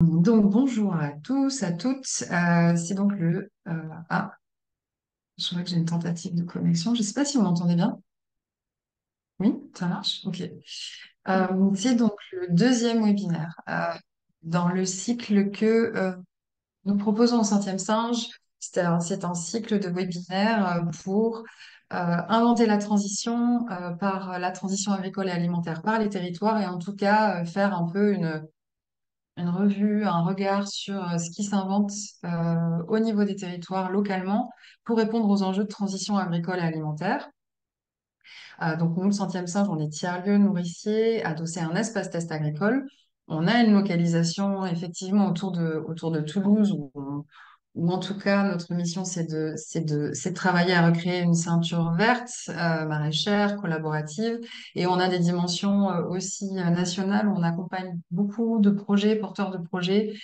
Donc, bonjour à tous, à toutes. C'est donc Ah, je vois que j'ai une tentative de connexion. Je ne sais pas si vous m'entendez bien. Oui, ça marche? Ok. C'est donc le deuxième webinaire dans le cycle que nous proposons au Centième Singe. C'est un cycle de webinaires pour inventer la transition par la transition agricole et alimentaire par les territoires et en tout cas faire un peu une revue, un regard sur ce qui s'invente au niveau des territoires localement pour répondre aux enjeux de transition agricole et alimentaire. Donc nous, le Centième Singe, on est tiers-lieu nourricier, adossé à un espace test agricole. On a une localisation effectivement autour de Toulouse, où en tout cas notre mission c'est de travailler à recréer une ceinture verte, maraîchère, collaborative, et on a des dimensions aussi nationales où on accompagne beaucoup de projets, porteurs de projets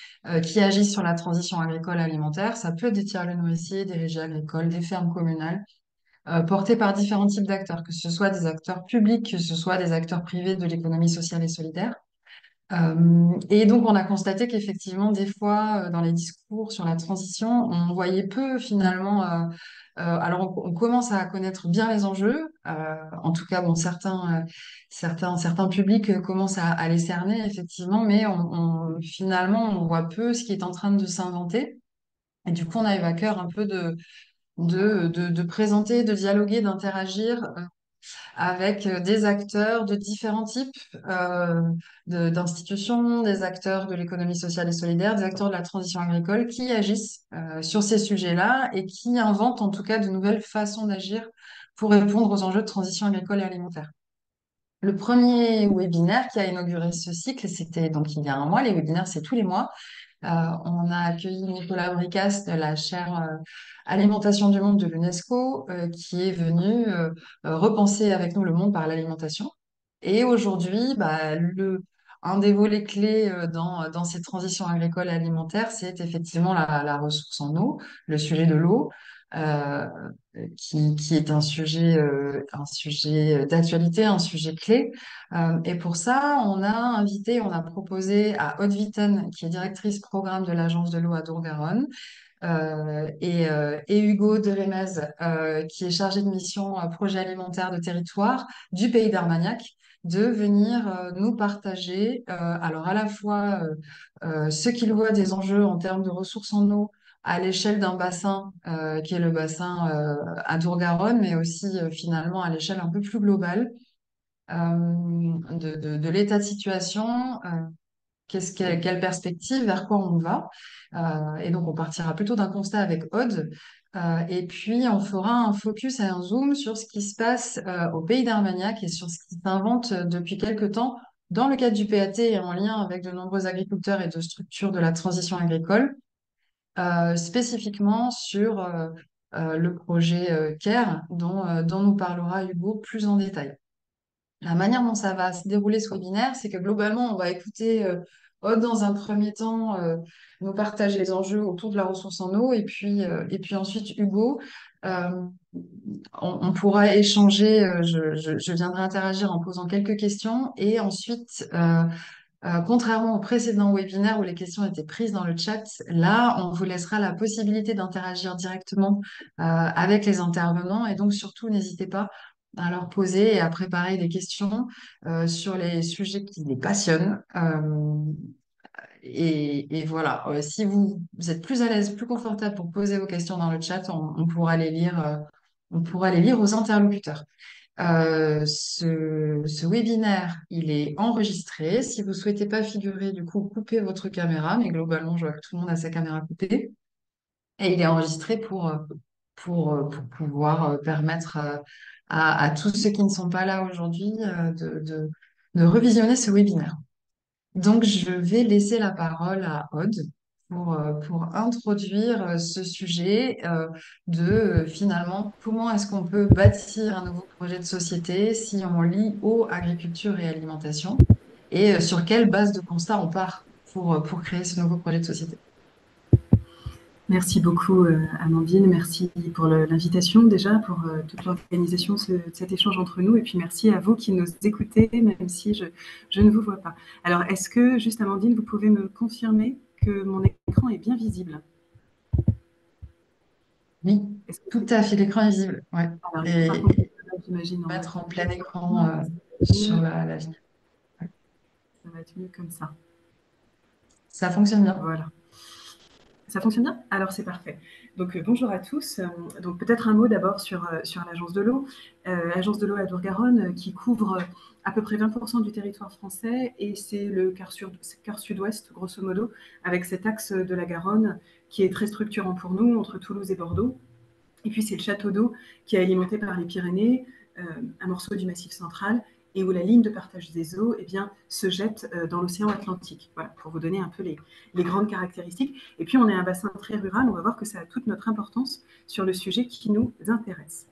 qui agissent sur la transition agricole alimentaire. Ça peut être des tiers-lieux nourriciers, des régies agricoles, des fermes communales portés par différents types d'acteurs, que ce soit des acteurs publics, que ce soit des acteurs privés de l'économie sociale et solidaire. Et donc, on a constaté qu'effectivement, des fois, dans les discours sur la transition, on voyait peu finalement. Alors, on commence à connaître bien les enjeux. En tout cas, bon, certains publics commencent à les cerner, effectivement, mais finalement, on voit peu ce qui est en train de s'inventer. Et du coup, on a eu à cœur un peu de présenter, de dialoguer, d'interagir avec des acteurs de différents types euh, d'institutions, des acteurs de l'économie sociale et solidaire, des acteurs de la transition agricole qui agissent sur ces sujets-là et qui inventent en tout cas de nouvelles façons d'agir pour répondre aux enjeux de transition agricole et alimentaire. Le premier webinaire qui a inauguré ce cycle, c'était donc il y a un mois. Les webinaires, c'est tous les mois. On a accueilli Nicolas Bricas de la chaire Alimentation du monde de l'UNESCO qui est venu repenser avec nous le monde par l'alimentation. Et aujourd'hui, un des volets clés dans ces transitions agricoles et alimentaires, c'est effectivement la ressource en eau, le sujet de l'eau, euh, qui est un sujet d'actualité, un sujet clé. Et pour ça, on a proposé à Aude Witten, qui est directrice programme de l'Agence de l'eau à Dour-Garonne, et Hugo de Remez, qui est chargé de mission projet alimentaire de territoire du pays d'Armagnac, de venir nous partager, alors à la fois ce qu'ils voient des enjeux en termes de ressources en eau à l'échelle d'un bassin qui est le bassin à Dour-Garonne, mais aussi finalement à l'échelle un peu plus globale de l'état de situation, quelle perspective, vers quoi on va. Et donc, on partira plutôt d'un constat avec Aude. Et puis, on fera un focus et un zoom sur ce qui se passe au pays d'Armagnac et sur ce qui s'invente depuis quelque temps dans le cadre du PAT et en lien avec de nombreux agriculteurs et de structures de la transition agricole, spécifiquement sur le projet CARE dont nous parlera Hugo plus en détail. La manière dont ça va se dérouler ce webinaire, c'est que globalement, on va écouter Aude dans un premier temps nous partage les enjeux autour de la ressource en eau et puis ensuite Hugo. Euh, on pourra échanger, je viendrai interagir en posant quelques questions et ensuite, contrairement au précédent webinaire où les questions étaient prises dans le chat, là, on vous laissera la possibilité d'interagir directement avec les intervenants et donc surtout, n'hésitez pas à leur poser et à préparer des questions sur les sujets qui les passionnent. Et voilà, si vous êtes plus à l'aise, plus confortable pour poser vos questions dans le chat, on pourra les lire, on pourra les lire aux interlocuteurs. Ce webinaire, il est enregistré. Si vous souhaitez pas figurer, du coup, coupez votre caméra, mais globalement, je vois que tout le monde a sa caméra coupée. Et il est enregistré pour pouvoir permettre à tous ceux qui ne sont pas là aujourd'hui de revisionner ce webinaire. Donc, je vais laisser la parole à Aude pour introduire ce sujet finalement comment est-ce qu'on peut bâtir un nouveau projet de société si on lie eau, agriculture et alimentation et sur quelle base de constat on part pour créer ce nouveau projet de société. Merci beaucoup, Amandine. Merci pour l'invitation déjà, pour toute l'organisation de cet échange entre nous. Et puis merci à vous qui nous écoutez, même si je ne vous vois pas. Alors, est-ce que, juste Amandine, vous pouvez me confirmer que mon écran est bien visible. Oui, Est-ce que tout c'est... à fait, l'écran est visible. Ouais. Alors, par contre, Et j'imagine en mode mettre en plein écran desktop, ça va être sur mieux. la vignette. Ouais. Ça va être mieux comme ça. Ça fonctionne bien. Voilà. Ça fonctionne bien? Alors c'est parfait. Donc bonjour à tous. Donc peut-être un mot d'abord sur l'Agence de l'eau. L'Agence de l'eau Adour-Garonne qui couvre à peu près 20% du territoire français et c'est le quart sud-ouest, grosso modo, avec cet axe de la Garonne qui est très structurant pour nous, entre Toulouse et Bordeaux. Et puis c'est le château d'eau qui est alimenté par les Pyrénées, un morceau du Massif central, et où la ligne de partage des eaux eh bien, se jette dans l'océan Atlantique. Voilà, pour vous donner un peu les grandes caractéristiques. Et puis on est un bassin très rural, on va voir que ça a toute notre importance sur le sujet qui nous intéresse.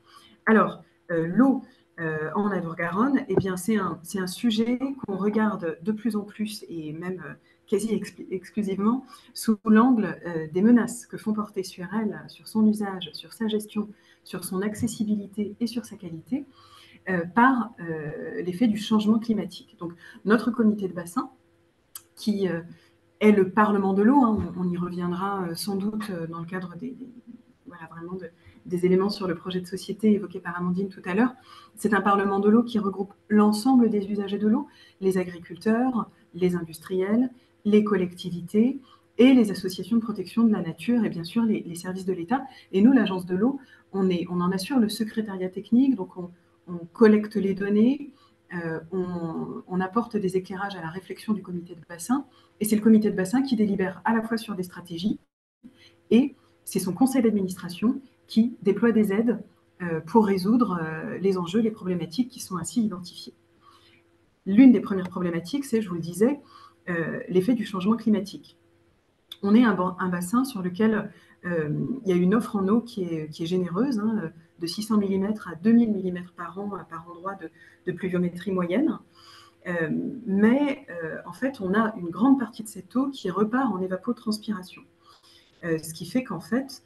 Alors, l'eau en Adour-Garonne, eh bien, c'est un sujet qu'on regarde de plus en plus et même quasi exclusivement sous l'angle des menaces que font porter sur elle, sur son usage, sur sa gestion, sur son accessibilité et sur sa qualité, par l'effet du changement climatique. Donc, notre comité de bassin, qui est le Parlement de l'eau, hein, on y reviendra sans doute dans le cadre voilà, vraiment des éléments sur le projet de société évoqué par Amandine tout à l'heure. C'est un Parlement de l'eau qui regroupe l'ensemble des usagers de l'eau, les agriculteurs, les industriels, les collectivités et les associations de protection de la nature et bien sûr les services de l'État. Et nous, l'Agence de l'eau, on en assure le secrétariat technique, donc on collecte les données, on apporte des éclairages à la réflexion du comité de bassin, et c'est le comité de bassin qui délibère à la fois sur des stratégies, et c'est son conseil d'administration qui déploie des aides pour résoudre les enjeux, les problématiques qui sont ainsi identifiées. L'une des premières problématiques, c'est, je vous le disais, l'effet du changement climatique. On est un bassin sur lequel il y a une offre en eau qui est généreuse, hein, de 600 mm à 2000 mm par an par endroit de pluviométrie moyenne. Mais en fait, on a une grande partie de cette eau qui repart en évapotranspiration. Ce qui fait qu'en fait,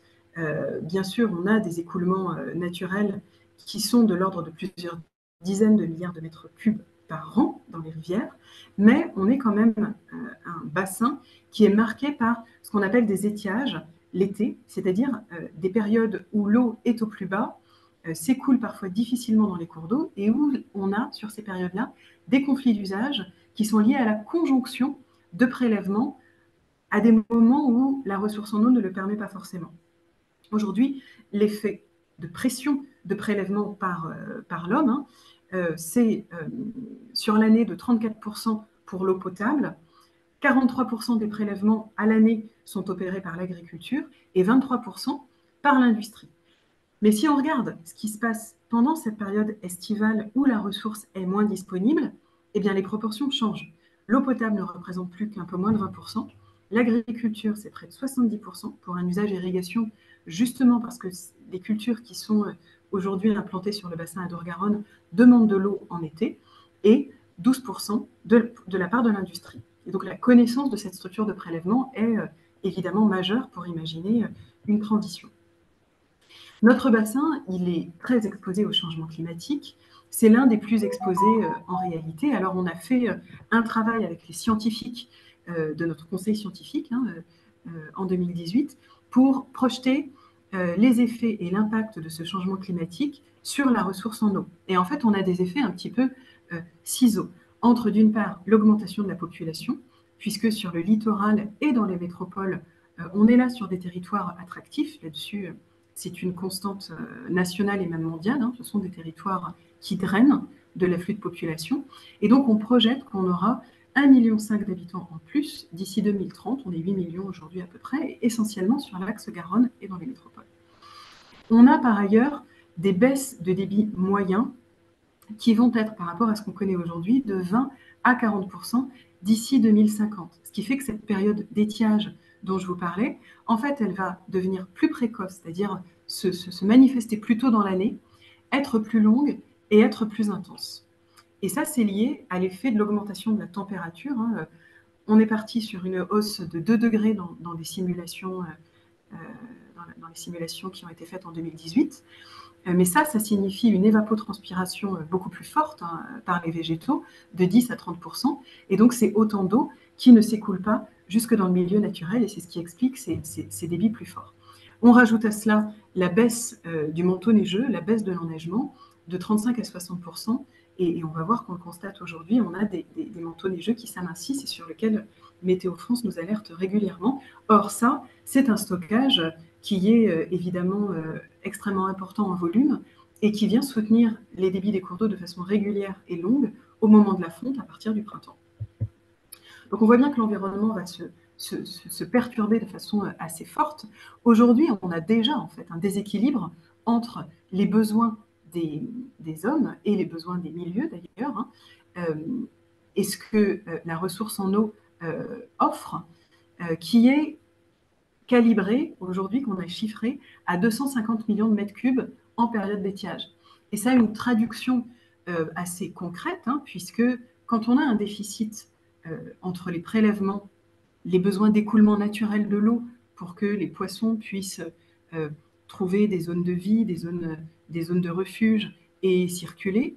bien sûr, on a des écoulements naturels qui sont de l'ordre de plusieurs dizaines de milliards de mètres cubes par an dans les rivières, mais on est quand même un bassin qui est marqué par ce qu'on appelle des étiages l'été, c'est-à-dire des périodes où l'eau est au plus bas, s'écoule parfois difficilement dans les cours d'eau et où on a, sur ces périodes-là, des conflits d'usage qui sont liés à la conjonction de prélèvements à des moments où la ressource en eau ne le permet pas forcément. Aujourd'hui, l'effet de pression de prélèvement par l'homme, hein, c'est sur l'année de 34% pour l'eau potable, 43% des prélèvements à l'année sont opérés par l'agriculture et 23% par l'industrie. Mais si on regarde ce qui se passe pendant cette période estivale où la ressource est moins disponible, eh bien les proportions changent. L'eau potable ne représente plus qu'un peu moins de 20%. L'agriculture, c'est près de 70% pour un usage irrigation, justement parce que les cultures qui sont aujourd'hui implantées sur le bassin Adour-Garonne demandent de l'eau en été, et 12% de la part de l'industrie. Et donc la connaissance de cette structure de prélèvement est évidemment majeure pour imaginer une transition. Notre bassin, il est très exposé au changement climatique. C'est l'un des plus exposés en réalité. Alors, on a fait un travail avec les scientifiques de notre conseil scientifique en 2018 pour projeter les effets et l'impact de ce changement climatique sur la ressource en eau. Et en fait, on a des effets un petit peu ciseaux entre, d'une part, l'augmentation de la population, puisque sur le littoral et dans les métropoles, on est là sur des territoires attractifs. Là-dessus, c'est une constante nationale et même mondiale. Hein. Ce sont des territoires qui drainent de l'afflux de population. Et donc, on projette qu'on aura 1,5 million d'habitants en plus d'ici 2030. On est 8 millions aujourd'hui à peu près, essentiellement sur l'axe Garonne et dans les métropoles. On a par ailleurs des baisses de débit moyens qui vont être, par rapport à ce qu'on connaît aujourd'hui, de 20 à 40% d'ici 2050. Ce qui fait que cette période d'étiage dont je vous parlais, en fait, elle va devenir plus précoce, c'est-à-dire se manifester plus tôt dans l'année, être plus longue et être plus intense. Et ça, c'est lié à l'effet de l'augmentation de la température. Hein. On est parti sur une hausse de 2 degrés dans les simulations qui ont été faites en 2018. Mais ça signifie une évapotranspiration beaucoup plus forte par les végétaux, de 10 à 30%. Et donc, c'est autant d'eau qui ne s'écoule pas jusque dans le milieu naturel, et c'est ce qui explique ces débits plus forts. On rajoute à cela la baisse du manteau neigeux, la baisse de l'enneigement de 35 à 60%, et on va voir qu'on le constate aujourd'hui, on a des manteaux neigeux qui s'amincissent et sur lesquels Météo France nous alerte régulièrement. Or ça, c'est un stockage qui est évidemment extrêmement important en volume et qui vient soutenir les débits des cours d'eau de façon régulière et longue au moment de la fonte à partir du printemps. Donc on voit bien que l'environnement va se perturber de façon assez forte. Aujourd'hui, on a déjà en fait un déséquilibre entre les besoins des hommes et les besoins des milieux d'ailleurs, hein, et ce que la ressource en eau offre, qui est calibré aujourd'hui, qu'on a chiffré à 250 millions de mètres cubes en période d'étiage. Et ça a une traduction assez concrète, hein, puisque quand on a un déficit entre les prélèvements, les besoins d'écoulement naturel de l'eau pour que les poissons puissent trouver des zones de vie, des zones de refuge et circuler,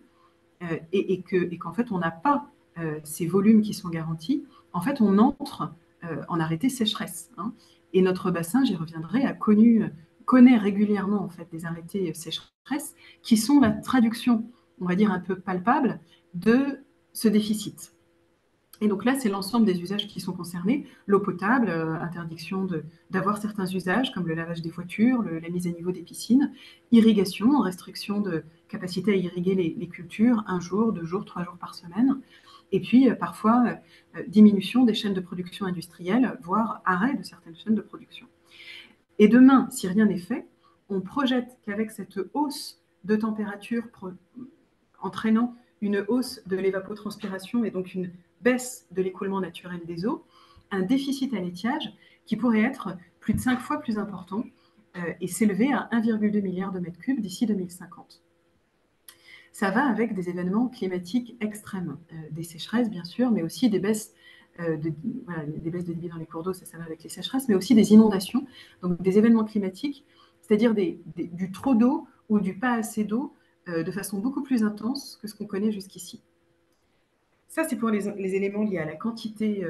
et qu'en fait on n'a pas ces volumes qui sont garantis, en fait on entre en arrêté sécheresse. Hein. Et notre bassin, j'y reviendrai, connaît régulièrement en fait des arrêtés sécheresse qui sont la traduction, on va dire un peu palpable, de ce déficit. Et donc là, c'est l'ensemble des usages qui sont concernés. L'eau potable, interdiction d'avoir certains usages comme le lavage des voitures, la mise à niveau des piscines, irrigation, restriction de capacité à irriguer les cultures, 1 jour, 2 jours, 3 jours par semaine. Et puis parfois, diminution des chaînes de production industrielles, voire arrêt de certaines chaînes de production. Et demain, si rien n'est fait, on projette qu'avec cette hausse de température entraînant une hausse de l'évapotranspiration et donc une baisse de l'écoulement naturel des eaux, un déficit à l'étiage qui pourrait être plus de 5 fois plus important et s'élever à 1,2 milliard de mètres cubes d'ici 2050. Ça va avec des événements climatiques extrêmes, des sécheresses bien sûr, mais aussi des baisses des baisses de débit dans les cours d'eau, ça va avec les sécheresses, mais aussi des inondations, donc des événements climatiques, c'est-à-dire du trop d'eau ou du pas assez d'eau de façon beaucoup plus intense que ce qu'on connaît jusqu'ici. Ça, c'est pour les éléments liés à la quantité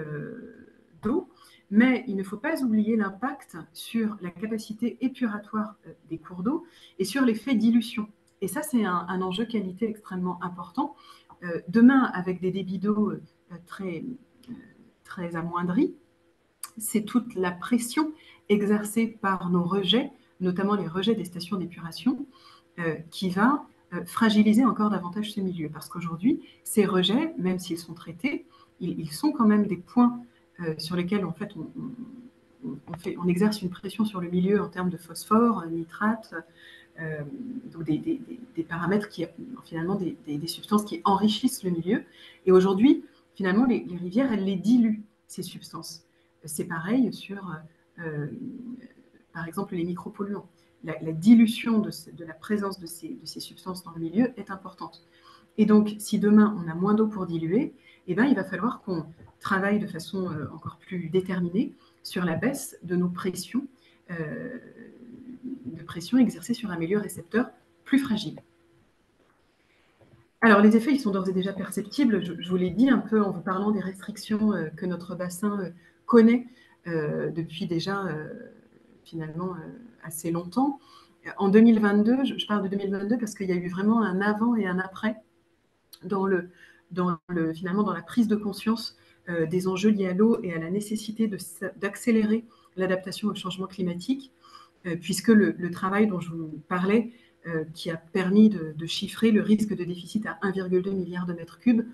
d'eau, mais il ne faut pas oublier l'impact sur la capacité épuratoire des cours d'eau et sur l'effet dilution. Et ça, c'est un enjeu qualité extrêmement important. Demain, avec des débits d'eau très amoindris, c'est toute la pression exercée par nos rejets, notamment les rejets des stations d'épuration, qui va fragiliser encore davantage ce milieu. Parce qu'aujourd'hui, ces rejets, même s'ils sont traités, ils sont quand même des points sur lesquels en fait, on exerce une pression sur le milieu en termes de phosphore, nitrate, donc des paramètres qui, finalement, des substances qui enrichissent le milieu. Et aujourd'hui, finalement, les rivières, elles les diluent, ces substances. C'est pareil sur, par exemple, les micropolluants. La dilution de la présence de ces substances dans le milieu est importante. Et donc, si demain, on a moins d'eau pour diluer, eh ben, il va falloir qu'on travaille de façon encore plus déterminée sur la baisse de nos pressions, exercées sur un milieu récepteur plus fragile. Alors, les effets, ils sont d'ores et déjà perceptibles. Je vous l'ai dit un peu en vous parlant des restrictions que notre bassin connaît depuis déjà finalement assez longtemps. En 2022, je parle de 2022 parce qu'il y a eu vraiment un avant et un après finalement dans la prise de conscience des enjeux liés à l'eau et à la nécessité d'accélérer l'adaptation au changement climatique, puisque le travail dont je vous parlais, qui a permis de chiffrer le risque de déficit à 1,2 milliard de mètres cubes,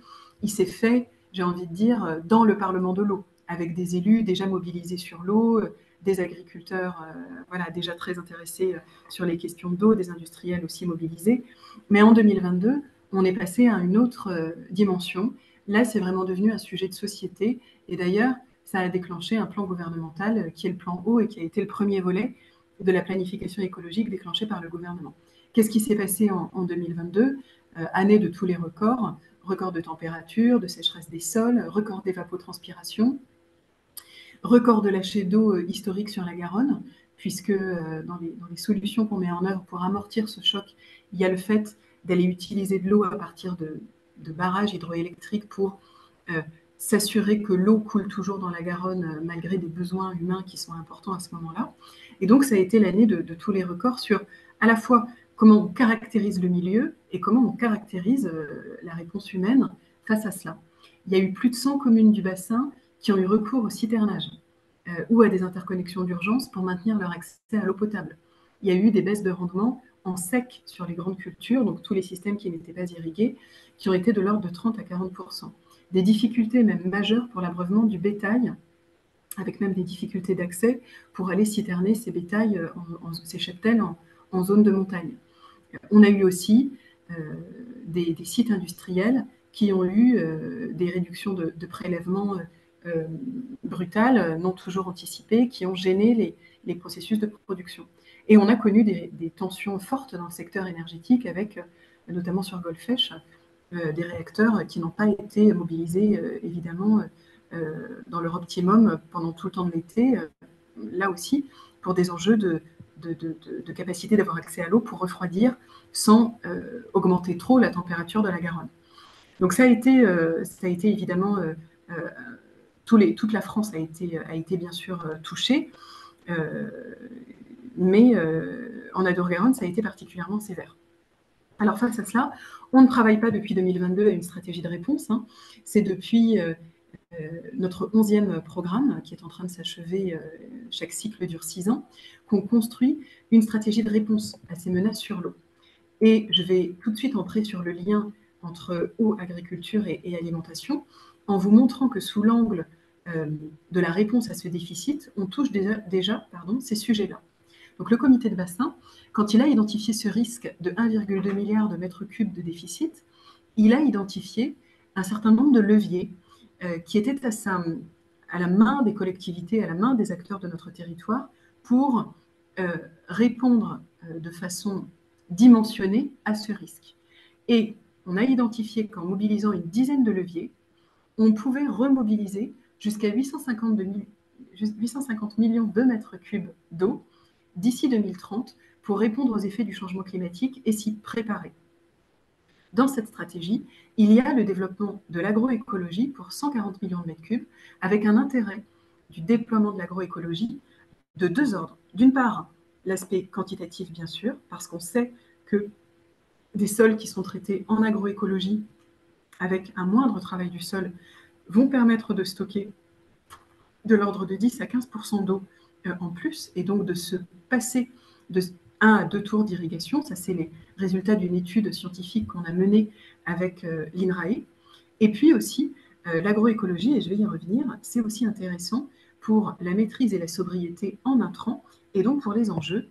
il s'est fait, j'ai envie de dire, dans le Parlement de l'eau, avec des élus déjà mobilisés sur l'eau, des agriculteurs voilà, déjà très intéressés sur les questions d'eau, des industriels aussi mobilisés. Mais en 2022, on est passé à une autre dimension. Là, c'est vraiment devenu un sujet de société. Et d'ailleurs, ça a déclenché un plan gouvernemental qui est le plan eau et qui a été le premier volet de la planification écologique déclenchée par le gouvernement. Qu'est-ce qui s'est passé en 2022 année de tous les records, record de température, de sécheresse des sols, record d'évapotranspiration, record de lâcher d'eau historique sur la Garonne, puisque dans les solutions qu'on met en œuvre pour amortir ce choc, il y a le fait d'aller utiliser de l'eau à partir de barrages hydroélectriques pour s'assurer que l'eau coule toujours dans la Garonne malgré des besoins humains qui sont importants à ce moment-là. Et donc, ça a été l'année de tous les records sur à la fois comment on caractérise le milieu et comment on caractérise la réponse humaine face à cela. Il y a eu plus de 100 communes du bassin qui ont eu recours au citernage ou à des interconnexions d'urgence pour maintenir leur accès à l'eau potable. Il y a eu des baisses de rendement en sec sur les grandes cultures, donc tous les systèmes qui n'étaient pas irrigués, qui ont été de l'ordre de 30 à 40%. Des difficultés même majeures pour l'abreuvement du bétail, avec même des difficultés d'accès pour aller citerner ces bétails, ces cheptels en zone de montagne. On a eu aussi des sites industriels qui ont eu des réductions de prélèvements brutales, non toujours anticipées, qui ont gêné les processus de production. Et on a connu des tensions fortes dans le secteur énergétique, avec notamment sur Golfech, des réacteurs qui n'ont pas été mobilisés, évidemment, dans leur optimum pendant tout le temps de l'été, là aussi, pour des enjeux de capacité d'avoir accès à l'eau pour refroidir sans augmenter trop la température de la Garonne. Donc ça a été évidemment, toute la France a été bien sûr touchée, mais en Adour-Garonne, ça a été particulièrement sévère. Alors face à cela, on ne travaille pas depuis 2022 à une stratégie de réponse. Hein. C'est depuis notre 11e programme, qui est en train de s'achever, chaque cycle dure 6 ans, qu'on construit une stratégie de réponse à ces menaces sur l'eau. Et je vais tout de suite entrer sur le lien entre eau, agriculture et alimentation, en vous montrant que sous l'angle de la réponse à ce déficit, on touche déjà ces sujets-là. Donc le comité de bassin, quand il a identifié ce risque de 1,2 milliard de mètres cubes de déficit, il a identifié un certain nombre de leviers qui étaient à la main des collectivités, à la main des acteurs de notre territoire, pour répondre de façon dimensionnée à ce risque. Et on a identifié qu'en mobilisant une dizaine de leviers, on pouvait remobiliser jusqu'à 850 millions de mètres cubes d'eau d'ici 2030 pour répondre aux effets du changement climatique et s'y préparer. Dans cette stratégie, il y a le développement de l'agroécologie pour 140 millions de mètres cubes, avec un intérêt du déploiement de l'agroécologie de deux ordres. D'une part, l'aspect quantitatif, bien sûr, parce qu'on sait que des sols qui sont traités en agroécologie, avec un moindre travail du sol, vont permettre de stocker de l'ordre de 10 à 15% d'eau en plus, et donc de se passer de 1 à 2 tours d'irrigation. Ça, c'est les résultats d'une étude scientifique qu'on a menée avec l'INRAE. Et puis aussi, l'agroécologie, et je vais y revenir, c'est aussi intéressant pour la maîtrise et la sobriété en intrants, et donc pour les enjeux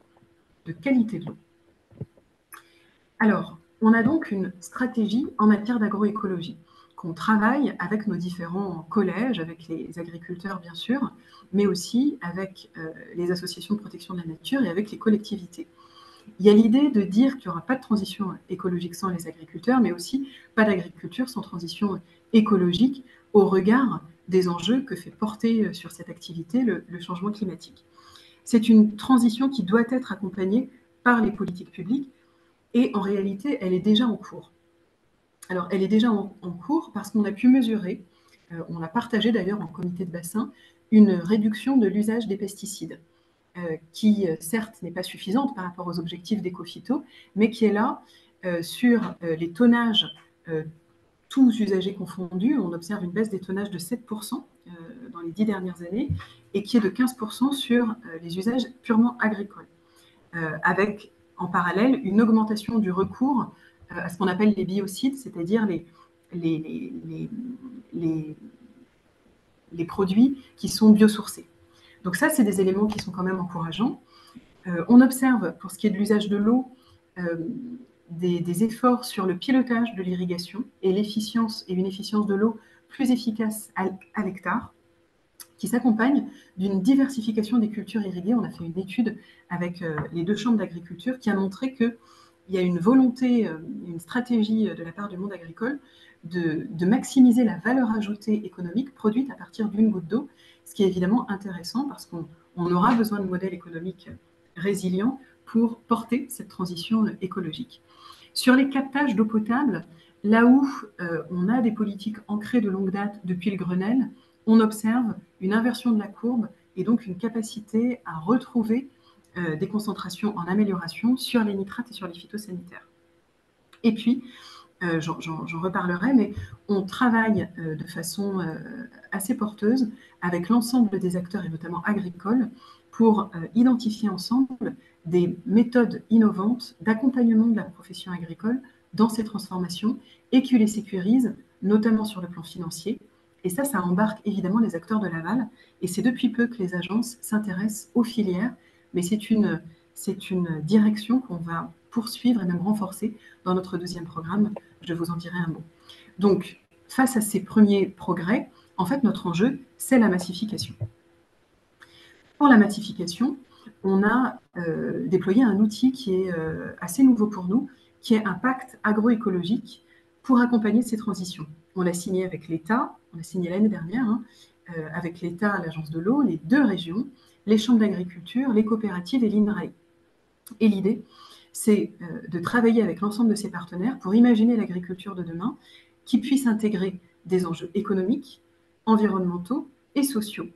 de qualité de l'eau. Alors, on a donc une stratégie en matière d'agroécologie qu'on travaille avec nos différents collèges, avec les agriculteurs bien sûr, mais aussi avec les associations de protection de la nature et avec les collectivités. Il y a l'idée de dire qu'il n'y aura pas de transition écologique sans les agriculteurs, mais aussi pas d'agriculture sans transition écologique au regard des enjeux que fait porter sur cette activité le changement climatique. C'est une transition qui doit être accompagnée par les politiques publiques et en réalité, elle est déjà en cours. Alors, elle est déjà en cours parce qu'on a pu mesurer, on l'a partagé d'ailleurs en comité de bassin, une réduction de l'usage des pesticides, qui certes n'est pas suffisante par rapport aux objectifs d'éco-phyto, mais qui est là sur les tonnages, tous usagers confondus. On observe une baisse des tonnages de 7% dans les 10 dernières années, et qui est de 15% sur les usages purement agricoles, avec en parallèle une augmentation du recours à ce qu'on appelle les biocides, c'est-à-dire les produits qui sont biosourcés. Donc ça, c'est des éléments qui sont quand même encourageants. On observe, pour ce qui est de l'usage de l'eau, des efforts sur le pilotage de l'irrigation et l'efficience et une efficience de l'eau plus efficace à l'hectare, qui s'accompagne d'une diversification des cultures irriguées. On a fait une étude avec les deux chambres d'agriculture qui a montré qu'il y a une volonté, une stratégie de la part du monde agricole de maximiser la valeur ajoutée économique produite à partir d'une goutte d'eau, ce qui est évidemment intéressant parce qu'on aura besoin de modèles économiques résilients pour porter cette transition écologique. Sur les captages d'eau potable, là où on a des politiques ancrées de longue date depuis le Grenelle, on observe une inversion de la courbe et donc une capacité à retrouver des concentrations en amélioration sur les nitrates et sur les phytosanitaires. Et puis, j'en reparlerai, mais on travaille de façon assez porteuse avec l'ensemble des acteurs, et notamment agricoles, pour identifier ensemble des méthodes innovantes d'accompagnement de la profession agricole dans ces transformations et qui les sécurisent, notamment sur le plan financier. Et ça embarque évidemment les acteurs de l'aval. Et c'est depuis peu que les agences s'intéressent aux filières, mais c'est une direction qu'on va poursuivre et même renforcer dans notre deuxième programme. Je vous en dirai un mot. Donc, face à ces premiers progrès, en fait, notre enjeu, c'est la massification. Pour la massification, on a déployé un outil qui est assez nouveau pour nous, qui est un pacte agroécologique pour accompagner ces transitions. On l'a signé avec l'État, on l'a signé l'année dernière, avec l'État, l'Agence de l'eau, les 2 régions, les chambres d'agriculture, les coopératives et l'INRAE. Et l'idée, c'est de travailler avec l'ensemble de ces partenaires pour imaginer l'agriculture de demain qui puisse intégrer des enjeux économiques, environnementaux et sociaux.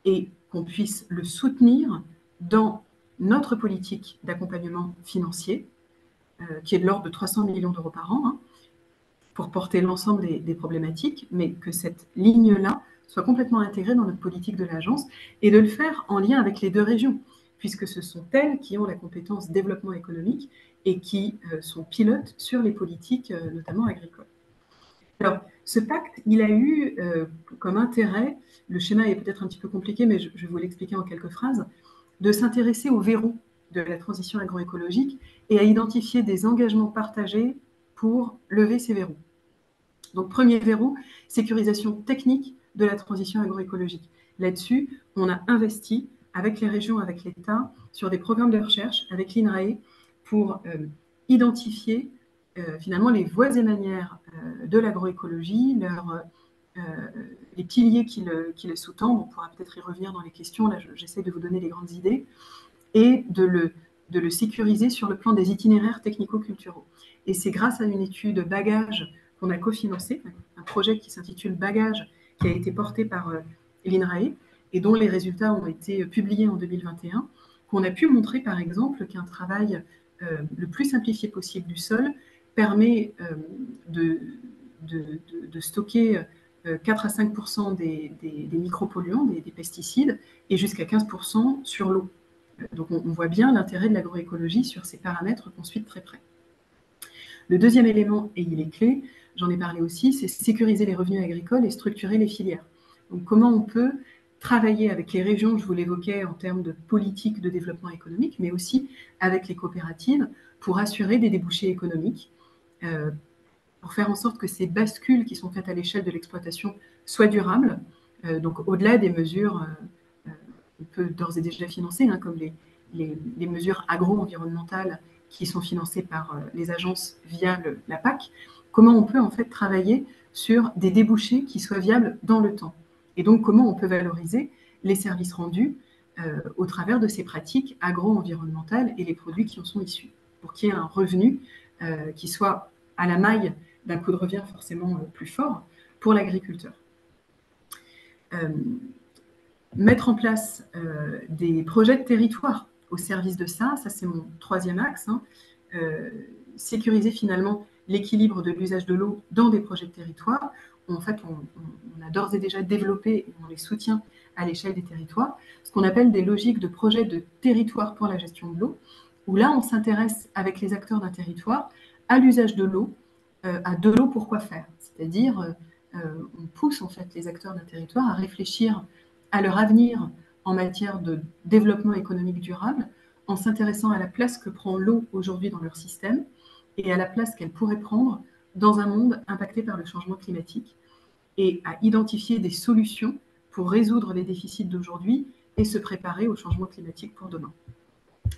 Et qu'on puisse le soutenir dans notre politique d'accompagnement financier, qui est de l'ordre de 300 millions d'euros par an, pour porter l'ensemble des problématiques, mais que cette ligne-là soit complètement intégrée dans notre politique de l'agence et de le faire en lien avec les 2 régions, puisque ce sont elles qui ont la compétence développement économique et qui sont pilotes sur les politiques, notamment agricoles. Alors, ce pacte, il a eu comme intérêt, le schéma est peut-être un petit peu compliqué, mais je vais vous l'expliquer en quelques phrases, de s'intéresser aux verrous de la transition agroécologique et à identifier des engagements partagés pour lever ces verrous. Donc, premier verrou, sécurisation technique de la transition agroécologique. Là-dessus, on a investi avec les régions, avec l'État, sur des programmes de recherche avec l'INRAE pour identifier finalement les voies et manières de l'agroécologie, les piliers qui le sous-tendent. On pourra peut-être y revenir dans les questions. Là, j'essaie de vous donner les grandes idées et de le sécuriser sur le plan des itinéraires technico-culturaux. Et c'est grâce à une étude bagage qu'on a cofinancé, un projet qui s'intitule Bagage, qui a été porté par l'INRAE et dont les résultats ont été publiés en 2021, qu'on a pu montrer par exemple qu'un travail le plus simplifié possible du sol permet de stocker 4 à 5% des micropolluants, des pesticides, et jusqu'à 15% sur l'eau. Donc on voit bien l'intérêt de l'agroécologie sur ces paramètres qu'on suit de très près. Le deuxième élément, et il est clé, j'en ai parlé aussi, c'est sécuriser les revenus agricoles et structurer les filières. Donc comment on peut travailler avec les régions, je vous l'évoquais, en termes de politique de développement économique, mais aussi avec les coopératives pour assurer des débouchés économiques, pour faire en sorte que ces bascules qui sont faites à l'échelle de l'exploitation soient durables. Donc au-delà des mesures, on peut d'ores et déjà financer, comme les mesures agro-environnementales qui sont financées par les agences via la PAC, comment on peut en fait travailler sur des débouchés qui soient viables dans le temps. Et donc comment on peut valoriser les services rendus au travers de ces pratiques agro-environnementales et les produits qui en sont issus, pour qu'il y ait un revenu qui soit à la maille d'un coût de revient forcément plus fort pour l'agriculteur. Mettre en place des projets de territoire au service de ça c'est mon troisième axe, sécuriser finalement l'équilibre de l'usage de l'eau dans des projets de territoire. En fait, on a d'ores et déjà développé, et on les soutient à l'échelle des territoires, ce qu'on appelle des logiques de projets de territoire pour la gestion de l'eau, où là, on s'intéresse avec les acteurs d'un territoire à l'usage de l'eau, à de l'eau pour quoi faire. C'est-à-dire, on pousse en fait les acteurs d'un territoire à réfléchir à leur avenir en matière de développement économique durable, en s'intéressant à la place que prend l'eau aujourd'hui dans leur système et à la place qu'elle pourrait prendre dans un monde impacté par le changement climatique, et à identifier des solutions pour résoudre les déficits d'aujourd'hui et se préparer au changement climatique pour demain.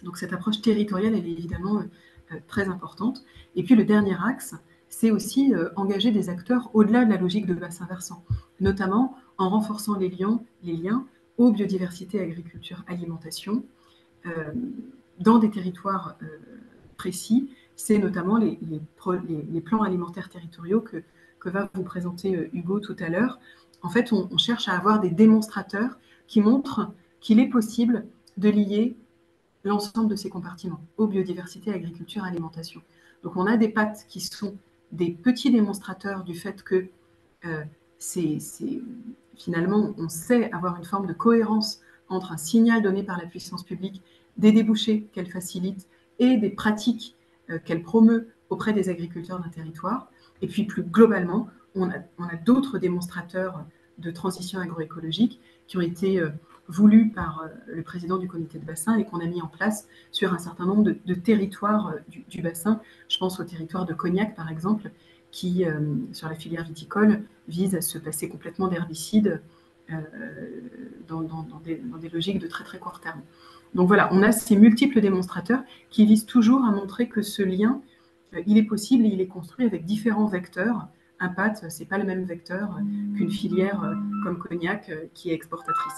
Donc cette approche territoriale, elle est évidemment très importante. Et puis le dernier axe, c'est aussi engager des acteurs au-delà de la logique de bassin versant, notamment en renforçant les liens aux biodiversités, agriculture, alimentation, dans des territoires précis c'est notamment les plans alimentaires territoriaux que va vous présenter Hugo tout à l'heure. En fait, on cherche à avoir des démonstrateurs qui montrent qu'il est possible de lier l'ensemble de ces compartiments, eau, biodiversité, agriculture, alimentation. Donc on a des pâtes qui sont des petits démonstrateurs du fait que euh, finalement on sait avoir une forme de cohérence entre un signal donné par la puissance publique, des débouchés qu'elle facilite et des pratiques qu'elle promeut auprès des agriculteurs d'un territoire. Et puis plus globalement, on a d'autres démonstrateurs de transition agroécologique qui ont été voulu par le président du comité de bassin et qu'on a mis en place sur un certain nombre de territoires du bassin. Je pense au territoire de Cognac, par exemple, qui, sur la filière viticole, vise à se passer complètement d'herbicides euh, dans des logiques de très très court terme. Donc voilà, on a ces multiples démonstrateurs qui visent toujours à montrer que ce lien, il est possible et il est construit avec différents vecteurs. Un pâte, c'est pas le même vecteur qu'une filière comme Cognac qui est exportatrice.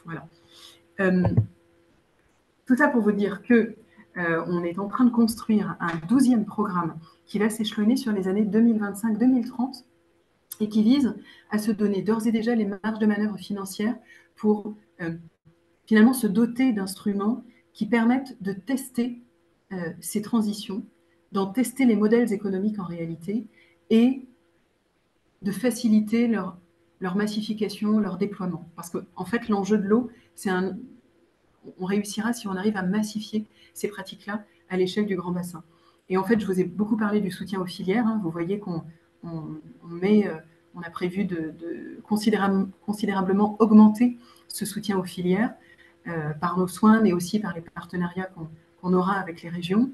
Voilà. Euh, Tout ça pour vous dire que on est en train de construire un 12e programme qui va s'échelonner sur les années 2025-2030 et qui vise à se donner d'ores et déjà les marges de manœuvre financières pour finalement se doter d'instruments qui permettent de tester ces transitions, d'en tester les modèles économiques en réalité et de faciliter leur massification, leur déploiement. Parce qu'en en fait, l'enjeu de l'eau, on réussira si on arrive à massifier ces pratiques-là à l'échelle du grand bassin. Et en fait, je vous ai beaucoup parlé du soutien aux filières. Hein. Vous voyez on a prévu de considérablement augmenter ce soutien aux filières par nos soins, mais aussi par les partenariats qu'on aura avec les régions.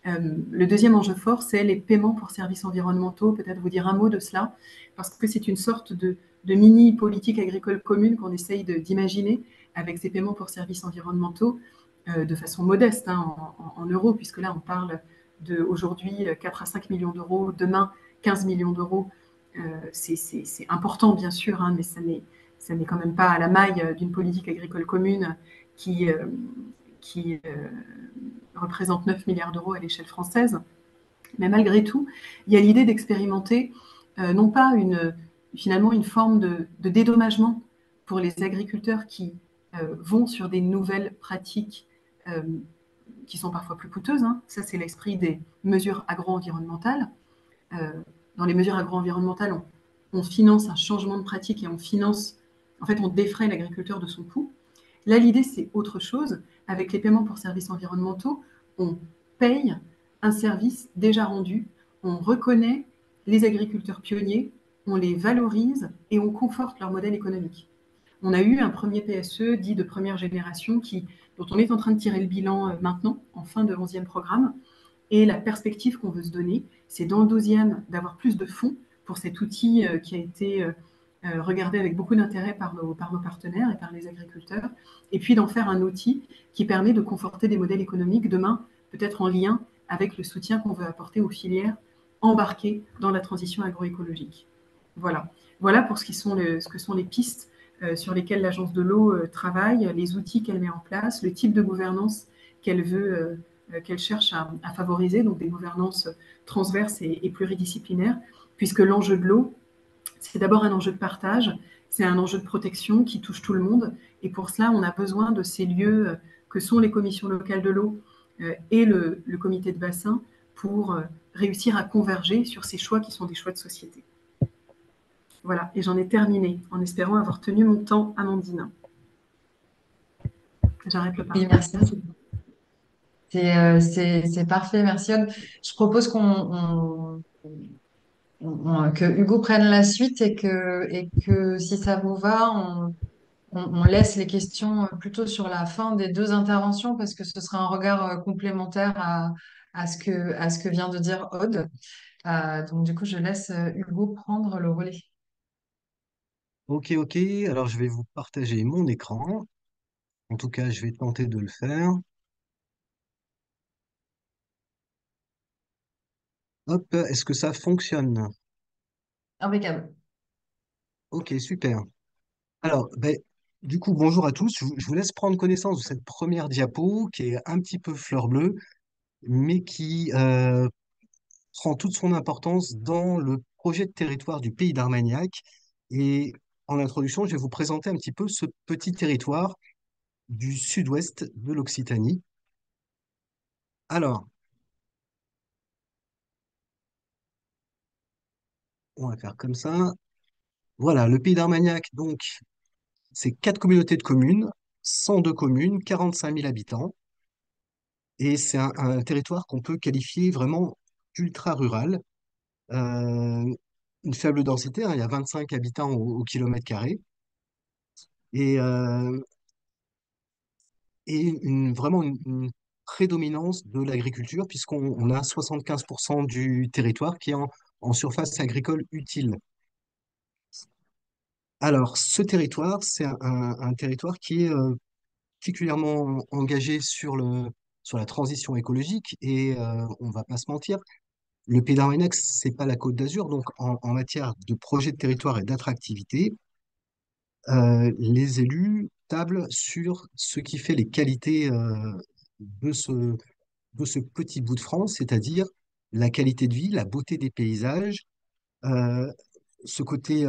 Le deuxième enjeu fort, c'est les paiements pour services environnementaux. Peut-être vous dire un mot de cela, parce que c'est une sorte de mini politique agricole commune qu'on essaye d'imaginer avec ces paiements pour services environnementaux de façon modeste hein, en euros, puisque là on parle d'aujourd'hui 4 à 5 millions d'euros, demain 15 millions d'euros. C'est important bien sûr, hein, mais ça n'est quand même pas à la maille d'une politique agricole commune qui représente 9 milliards d'euros à l'échelle française. Mais malgré tout, il y a l'idée d'expérimenter non pas finalement une forme de dédommagement pour les agriculteurs qui vont sur des nouvelles pratiques euh, qui sont parfois plus coûteuses. Hein. Ça, c'est l'esprit des mesures agro-environnementales. Euh, dans les mesures agro-environnementales, on finance un changement de pratique et en fait, on défraie l'agriculteur de son coût. Là, l'idée, c'est autre chose. Avec les paiements pour services environnementaux, on paye un service déjà rendu, on reconnaît les agriculteurs pionniers, on les valorise et on conforte leur modèle économique. On a eu un premier PSE dit de première génération dont on est en train de tirer le bilan maintenant, en fin de 11e programme. Et la perspective qu'on veut se donner, c'est dans le 12e d'avoir plus de fonds pour cet outil qui a été regardé avec beaucoup d'intérêt par nos partenaires et par les agriculteurs, et puis d'en faire un outil qui permet de conforter des modèles économiques demain, peut-être en lien avec le soutien qu'on veut apporter aux filières embarquées dans la transition agroécologique. Voilà. Voilà pour ce que sont les pistes sur lesquelles l'Agence de l'eau travaille, les outils qu'elle met en place, le type de gouvernance qu'elle cherche à favoriser, donc des gouvernances transverses et pluridisciplinaires, puisque l'enjeu de l'eau, c'est d'abord un enjeu de partage, c'est un enjeu de protection qui touche tout le monde. Et pour cela, on a besoin de ces lieux que sont les commissions locales de l'eau et le comité de bassin pour réussir à converger sur ces choix qui sont des choix de société. Voilà, et j'en ai terminé en espérant avoir tenu mon temps, Amandine. J'arrête le Oui, partage. merci. C'est parfait, merci Anne. Je propose que Hugo prenne la suite et que si ça vous va, on laisse les questions plutôt sur la fin des deux interventions parce que ce sera un regard complémentaire à ce que vient de dire Aude. Donc du coup, je laisse Hugo prendre le relais. Ok, ok. Alors, je vais vous partager mon écran. En tout cas, je vais tenter de le faire. Hop, est-ce que ça fonctionne? Impeccable. Ok, super. Alors, ben, du coup, bonjour à tous. Je vous laisse prendre connaissance de cette première diapo qui est un petit peu fleur bleue. mais qui prend toute son importance dans le projet de territoire du pays d'Armagnac. Et en introduction, je vais vous présenter un petit peu ce petit territoire du sud-ouest de l'Occitanie. Alors, on va faire comme ça. Voilà, le pays d'Armagnac, donc, c'est quatre communautés de communes, 102 communes, 45 000 habitants. Et c'est un territoire qu'on peut qualifier vraiment d'ultra rural. Euh, une faible densité, hein, il y a 25 habitants au kilomètre carré. Et, vraiment une prédominance de l'agriculture, puisqu'on a 75% du territoire qui est en surface agricole utile. Alors, ce territoire, c'est un territoire qui est particulièrement engagé sur la transition écologique et on va pas se mentir, le Pays d'Armagnac, c'est pas la Côte d'Azur, donc en matière de projet de territoire et d'attractivité, les élus tablent sur ce qui fait les qualités de ce, de ce petit bout de France, c'est-à-dire la qualité de vie, la beauté des paysages, euh, ce côté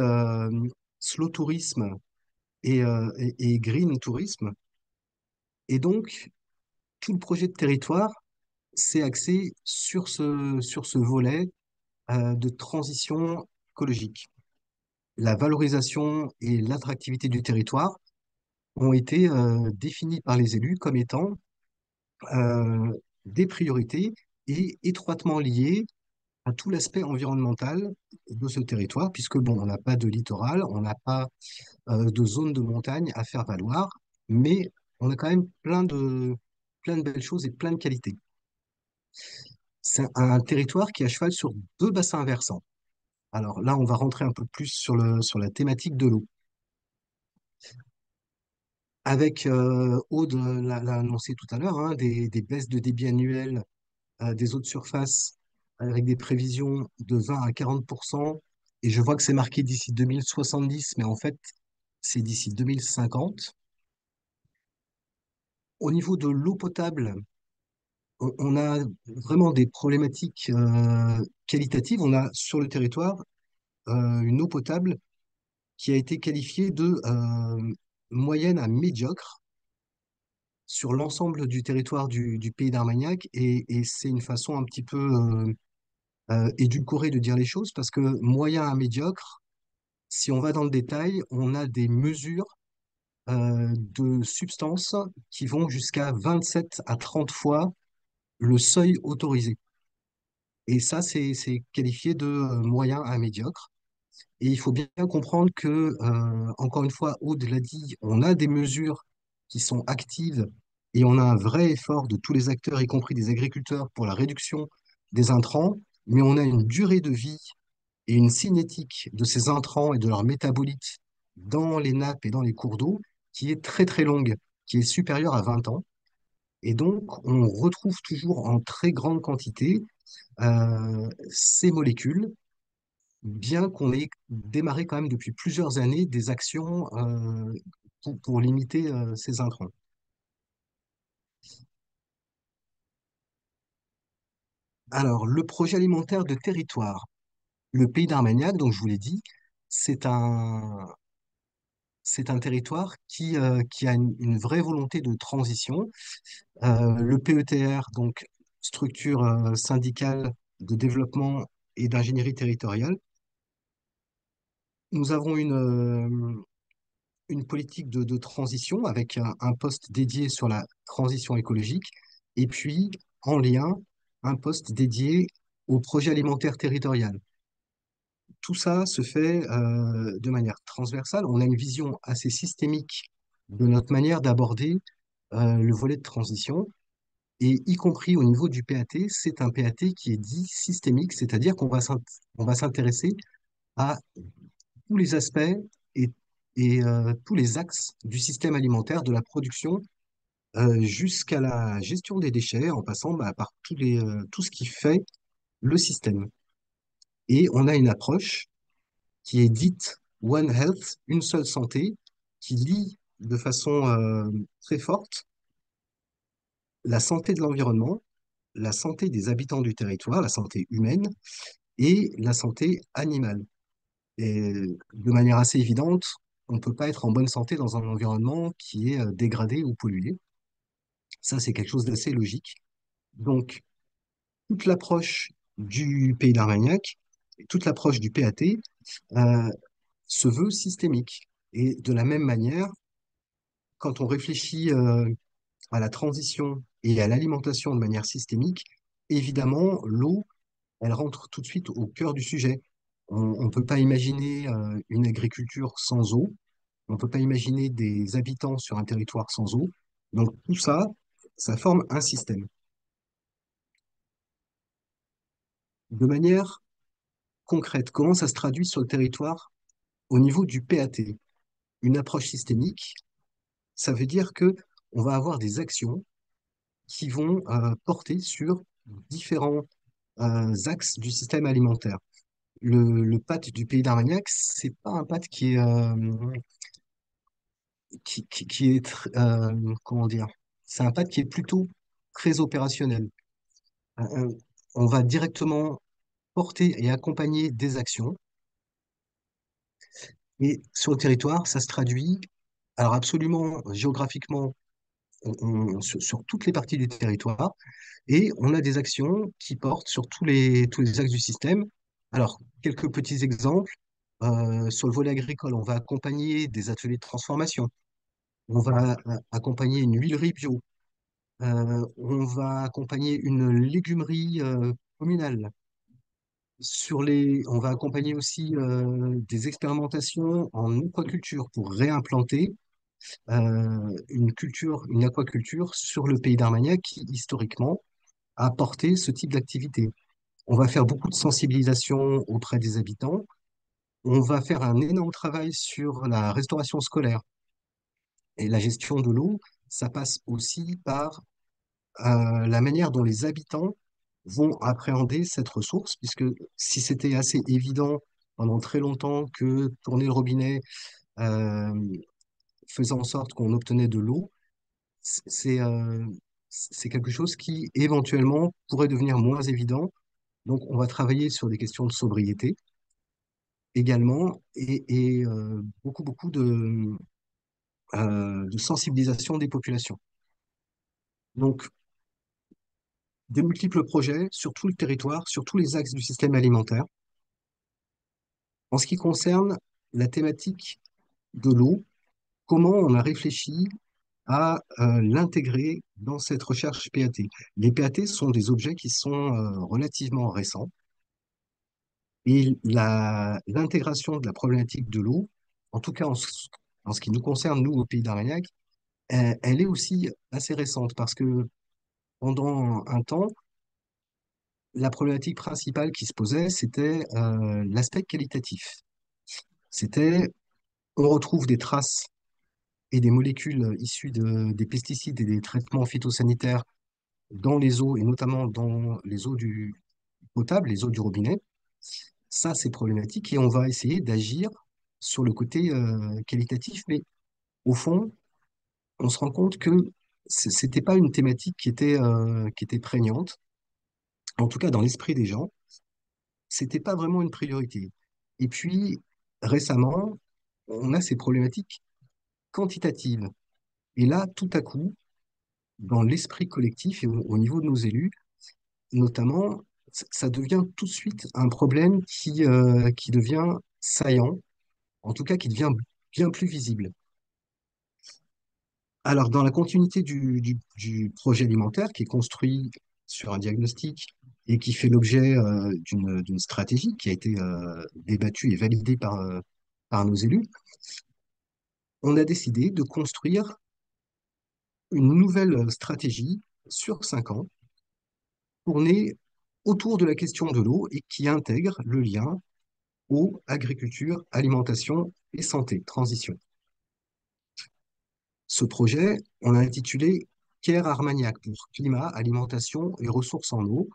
slow tourisme et green tourisme. Et donc, tout le projet de territoire s'est axé sur ce volet de transition écologique. La valorisation et l'attractivité du territoire ont été définis par les élus comme étant euh, des priorités et étroitement liées à tout l'aspect environnemental de ce territoire, puisque bon, on n'a pas de littoral, on n'a pas de zone de montagne à faire valoir, mais on a quand même plein de belles choses et plein de qualités. C'est un territoire qui est à cheval sur deux bassins versants. Alors là, on va rentrer un peu plus sur la thématique de l'eau. Avec, Aude l'a annoncé tout à l'heure, hein, des baisses de débit annuelles des eaux de surface avec des prévisions de 20 à 40%. Et je vois que c'est marqué d'ici 2070, mais en fait, c'est d'ici 2050. Au niveau de l'eau potable, on a vraiment des problématiques qualitatives. On a sur le territoire une eau potable qui a été qualifiée de moyenne à médiocre sur l'ensemble du territoire du pays d'Armagnac. Et c'est une façon un petit peu édulcorée de dire les choses parce que moyen à médiocre, si on va dans le détail, on a des mesures de substances qui vont jusqu'à 27 à 30 fois le seuil autorisé. Et ça, c'est qualifié de moyen à médiocre. Et il faut bien comprendre que, encore une fois, Aude l'a dit, on a des mesures qui sont actives et on a un vrai effort de tous les acteurs, y compris des agriculteurs, pour la réduction des intrants, mais on a une durée de vie et une cinétique de ces intrants et de leurs métabolites dans les nappes et dans les cours d'eau qui est très très longue, qui est supérieure à 20 ans. Et donc, on retrouve toujours en très grande quantité ces molécules bien qu'on ait démarré quand même depuis plusieurs années des actions pour limiter ces intrants. Alors, le projet alimentaire de territoire, le pays d'Armagnac, donc je vous l'ai dit, c'est c'est un territoire qui a une vraie volonté de transition. Le PETR, donc structure syndicale de développement et d'ingénierie territoriale, nous avons une politique de transition avec un poste dédié sur la transition écologique et puis en lien un poste dédié au projet alimentaire territorial. Tout ça se fait de manière transversale. On a une vision assez systémique de notre manière d'aborder le volet de transition et y compris au niveau du PAT, c'est un PAT qui est dit systémique, c'est-à-dire on va s'intéresser à tous les aspects et, tous les axes du système alimentaire, de la production jusqu'à la gestion des déchets, en passant par tout ce qui fait le système. Et on a une approche qui est dite One Health, une seule santé, qui lie de façon très forte la santé de l'environnement la santé des habitants du territoire, la santé humaine et la santé animale. Et de manière assez évidente, on ne peut pas être en bonne santé dans un environnement qui est dégradé ou pollué. Ça, c'est quelque chose d'assez logique. Donc, toute l'approche du pays d'Armagnac, toute l'approche du PAT euh, se veut systémique. Et de la même manière, quand on réfléchit à la transition et à l'alimentation de manière systémique, évidemment, l'eau, elle rentre tout de suite au cœur du sujet. On ne peut pas imaginer une agriculture sans eau, on ne peut pas imaginer des habitants sur un territoire sans eau. Donc tout ça, ça forme un système. De manière concrète, comment ça se traduit sur le territoire au niveau du PAT? Une approche systémique, ça veut dire que on va avoir des actions qui vont porter sur différents axes du système alimentaire. Le pâte du pays d'Armagnac, c'est pas un pâte qui est, comment dire, c'est un pâte qui est plutôt très opérationnel. Euh, on va directement porter et accompagner des actions. Et sur le territoire, ça se traduit, alors absolument géographiquement, sur toutes les parties du territoire, et on a des actions qui portent sur tous les axes du système. Alors, quelques petits exemples. Sur le volet agricole, on va accompagner des ateliers de transformation. On va accompagner une huilerie bio. On va accompagner une légumerie communale. On va accompagner aussi des expérimentations en aquaculture pour réimplanter une aquaculture sur le pays d'Armagnac qui, historiquement, a porté ce type d'activité. On va faire beaucoup de sensibilisation auprès des habitants. On va faire un énorme travail sur la restauration scolaire. Et la gestion de l'eau, ça passe aussi par la manière dont les habitants vont appréhender cette ressource, puisque si c'était assez évident pendant très longtemps que tourner le robinet euh, faisait en sorte qu'on obtenait de l'eau, c'est quelque chose qui éventuellement pourrait devenir moins évident. Donc on va travailler sur des questions de sobriété également et beaucoup de sensibilisation des populations. Donc de multiples projets sur tout le territoire, sur tous les axes du système alimentaire. En ce qui concerne la thématique de l'eau, comment on a réfléchi à l'intégrer dans cette recherche PAT? Les PAT sont des objets qui sont relativement récents et l'intégration de la problématique de l'eau, en tout cas en ce qui nous concerne, nous, au Pays d'Armagnac, elle est aussi assez récente parce que pendant un temps, la problématique principale qui se posait, c'était l'aspect qualitatif. C'était, on retrouve des traces et des molécules issues des pesticides et des traitements phytosanitaires dans les eaux, et notamment dans les eaux potable, les eaux du robinet. Ça, c'est problématique et on va essayer d'agir sur le côté qualitatif, mais au fond, on se rend compte que c'était pas une thématique qui était prégnante, en tout cas dans l'esprit des gens, c'était pas vraiment une priorité. Et puis, récemment, on a ces problématiques quantitatives. Et là, tout à coup, dans l'esprit collectif et au niveau de nos élus, notamment, ça devient tout de suite un problème qui devient saillant, en tout cas qui devient bien plus visible. Alors, dans la continuité du projet alimentaire qui est construit sur un diagnostic et qui fait l'objet d'une stratégie qui a été débattue et validée par nos élus, on a décidé de construire une nouvelle stratégie sur 5 ans tournée autour de la question de l'eau et qui intègre le lien eau, agriculture, alimentation et santé, transition. Ce projet, on l'a intitulé CARE Armagnac pour climat, alimentation et ressources en eau.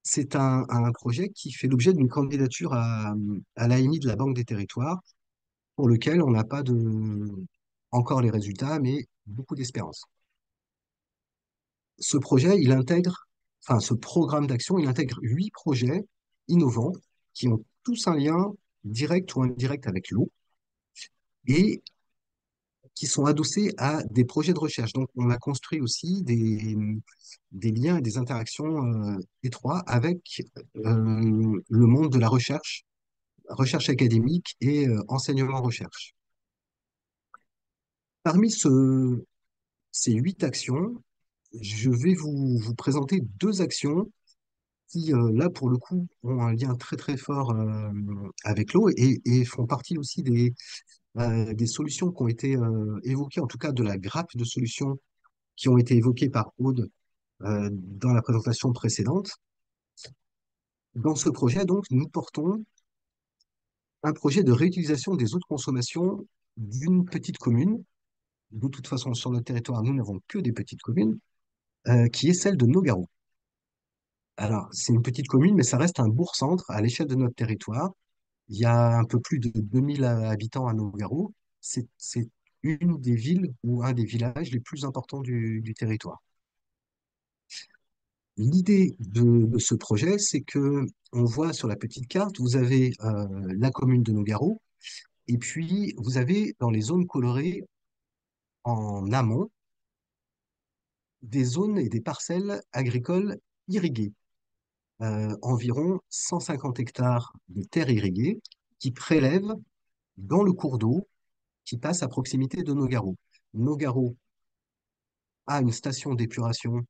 C'est un projet qui fait l'objet d'une candidature à l'AMI de la Banque des Territoires, pour lequel on n'a pas de, encore les résultats, mais beaucoup d'espérance. Ce projet, il intègre, enfin, ce programme d'action, il intègre 8 projets innovants qui ont tous un lien direct ou indirect avec l'eau et qui sont adossés à des projets de recherche. Donc, on a construit aussi des liens et des interactions étroits avec le monde de la recherche, recherche académique et enseignement-recherche. Parmi ces 8 actions, je vais vous présenter 2 actions qui, là, pour le coup, ont un lien très, très fort avec l'eau et font partie aussi des solutions qui ont été évoquées, en tout cas de la grappe de solutions qui ont été évoquées par Aude dans la présentation précédente. Dans ce projet, donc, nous portons un projet de réutilisation des eaux de consommation d'une petite commune. De toute façon, sur notre territoire, nous n'avons que des petites communes, qui est celle de Nogaro. Alors, c'est une petite commune, mais ça reste un bourg-centre à l'échelle de notre territoire. Il y a un peu plus de 2000 habitants à Nogaro. C'est une des villes ou un des villages les plus importants du territoire. L'idée de ce projet, c'est que on voit sur la petite carte, vous avez la commune de Nogaro, et puis vous avez dans les zones colorées en amont des zones et des parcelles agricoles irriguées, environ 150 hectares de terres irriguées qui prélèvent dans le cours d'eau qui passe à proximité de Nogaro. Nogaro a une station d'épuration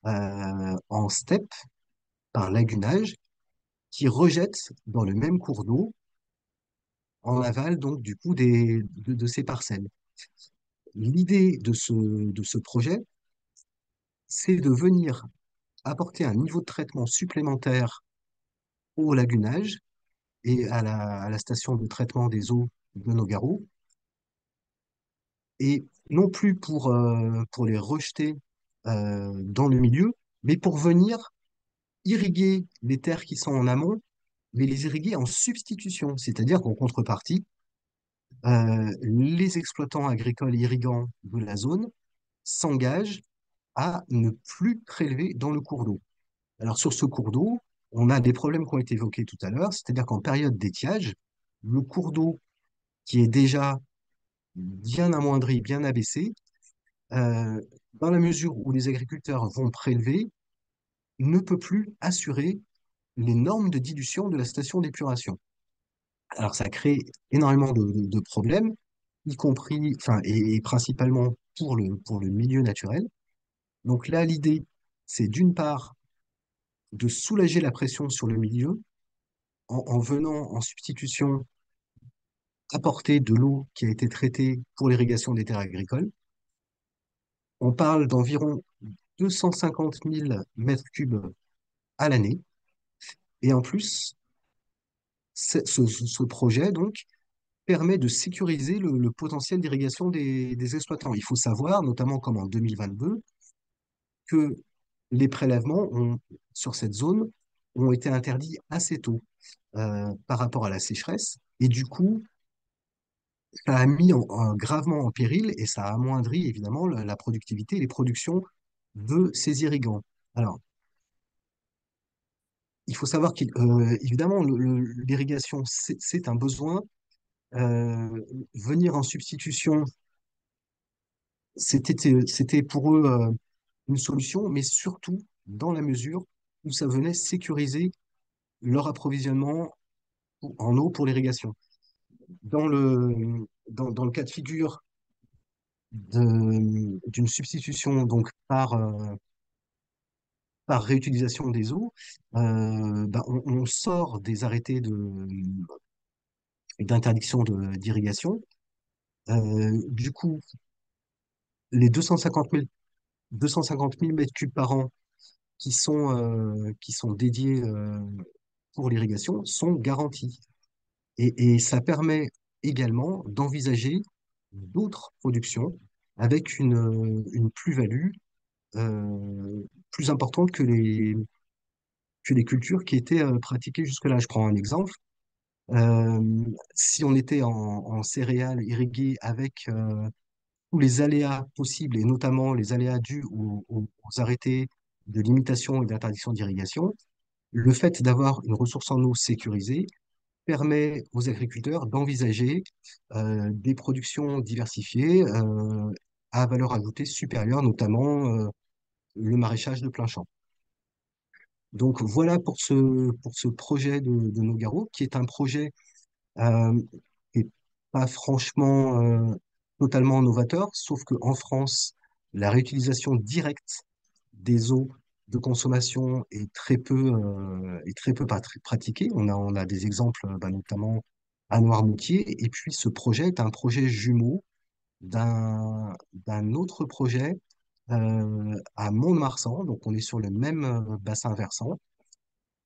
en steppe par lagunage qui rejette dans le même cours d'eau en aval donc du coup de ces parcelles. L'idée de ce projet, c'est de venir apporter un niveau de traitement supplémentaire au lagunage et à la station de traitement des eaux de Nogaro, et non plus pour les rejeter dans le milieu, mais pour venir irriguer les terres qui sont en amont, mais les irriguer en substitution, c'est-à-dire qu'en contrepartie, les exploitants agricoles irrigants de la zone s'engagent à ne plus prélever dans le cours d'eau. Alors sur ce cours d'eau, on a des problèmes qui ont été évoqués tout à l'heure, c'est-à-dire qu'en période d'étiage, le cours d'eau qui est déjà bien amoindri, bien abaissé, euh, dans la mesure où les agriculteurs vont prélever, ne peut plus assurer les normes de dilution de la station d'épuration. Alors ça crée énormément de problèmes, y compris, enfin, et principalement pour le milieu naturel. Donc là, l'idée, c'est d'une part de soulager la pression sur le milieu en venant en substitution apporter de l'eau qui a été traitée pour l'irrigation des terres agricoles. On parle d'environ 250 000 mètres cubes à l'année. Et en plus, ce projet donc permet de sécuriser le potentiel d'irrigation des exploitants. Il faut savoir, notamment comme en 2022, que les prélèvements sur cette zone ont été interdits assez tôt par rapport à la sécheresse. Et du coup, ça a mis gravement en péril et ça a amoindri évidemment la productivité et les productions de ces irrigants. Alors, il faut savoir qu'évidemment, l'irrigation, c'est un besoin. Venir en substitution, c'était pour eux une solution, mais surtout dans la mesure où ça venait sécuriser leur approvisionnement en eau pour l'irrigation. Dans le cas de figure d'une substitution donc par réutilisation des eaux, ben, on sort des arrêtés d'interdiction d'irrigation. Du coup, les 250 000 mètres cubes par an qui sont dédiés pour l'irrigation sont garantis. Et ça permet également d'envisager d'autres productions avec une plus-value plus importante que les cultures qui étaient pratiquées jusque-là. Je prends un exemple. Si on était en céréales irriguées avec tous les aléas possibles, et notamment les aléas dus aux arrêtés de limitation et d'interdiction d'irrigation, le fait d'avoir une ressource en eau sécurisée permet aux agriculteurs d'envisager des productions diversifiées à valeur ajoutée supérieure, notamment le maraîchage de plein champ. Donc voilà pour ce projet de Nogaro, qui est un projet euh, qui n'est pas franchement totalement novateur, sauf qu'en France, la réutilisation directe des eaux de consommation est très peu pratiquée. On a des exemples, notamment à Noirmoutier, et puis ce projet est un projet jumeau d'un autre projet à Mont-de-Marsan, donc on est sur le même bassin versant.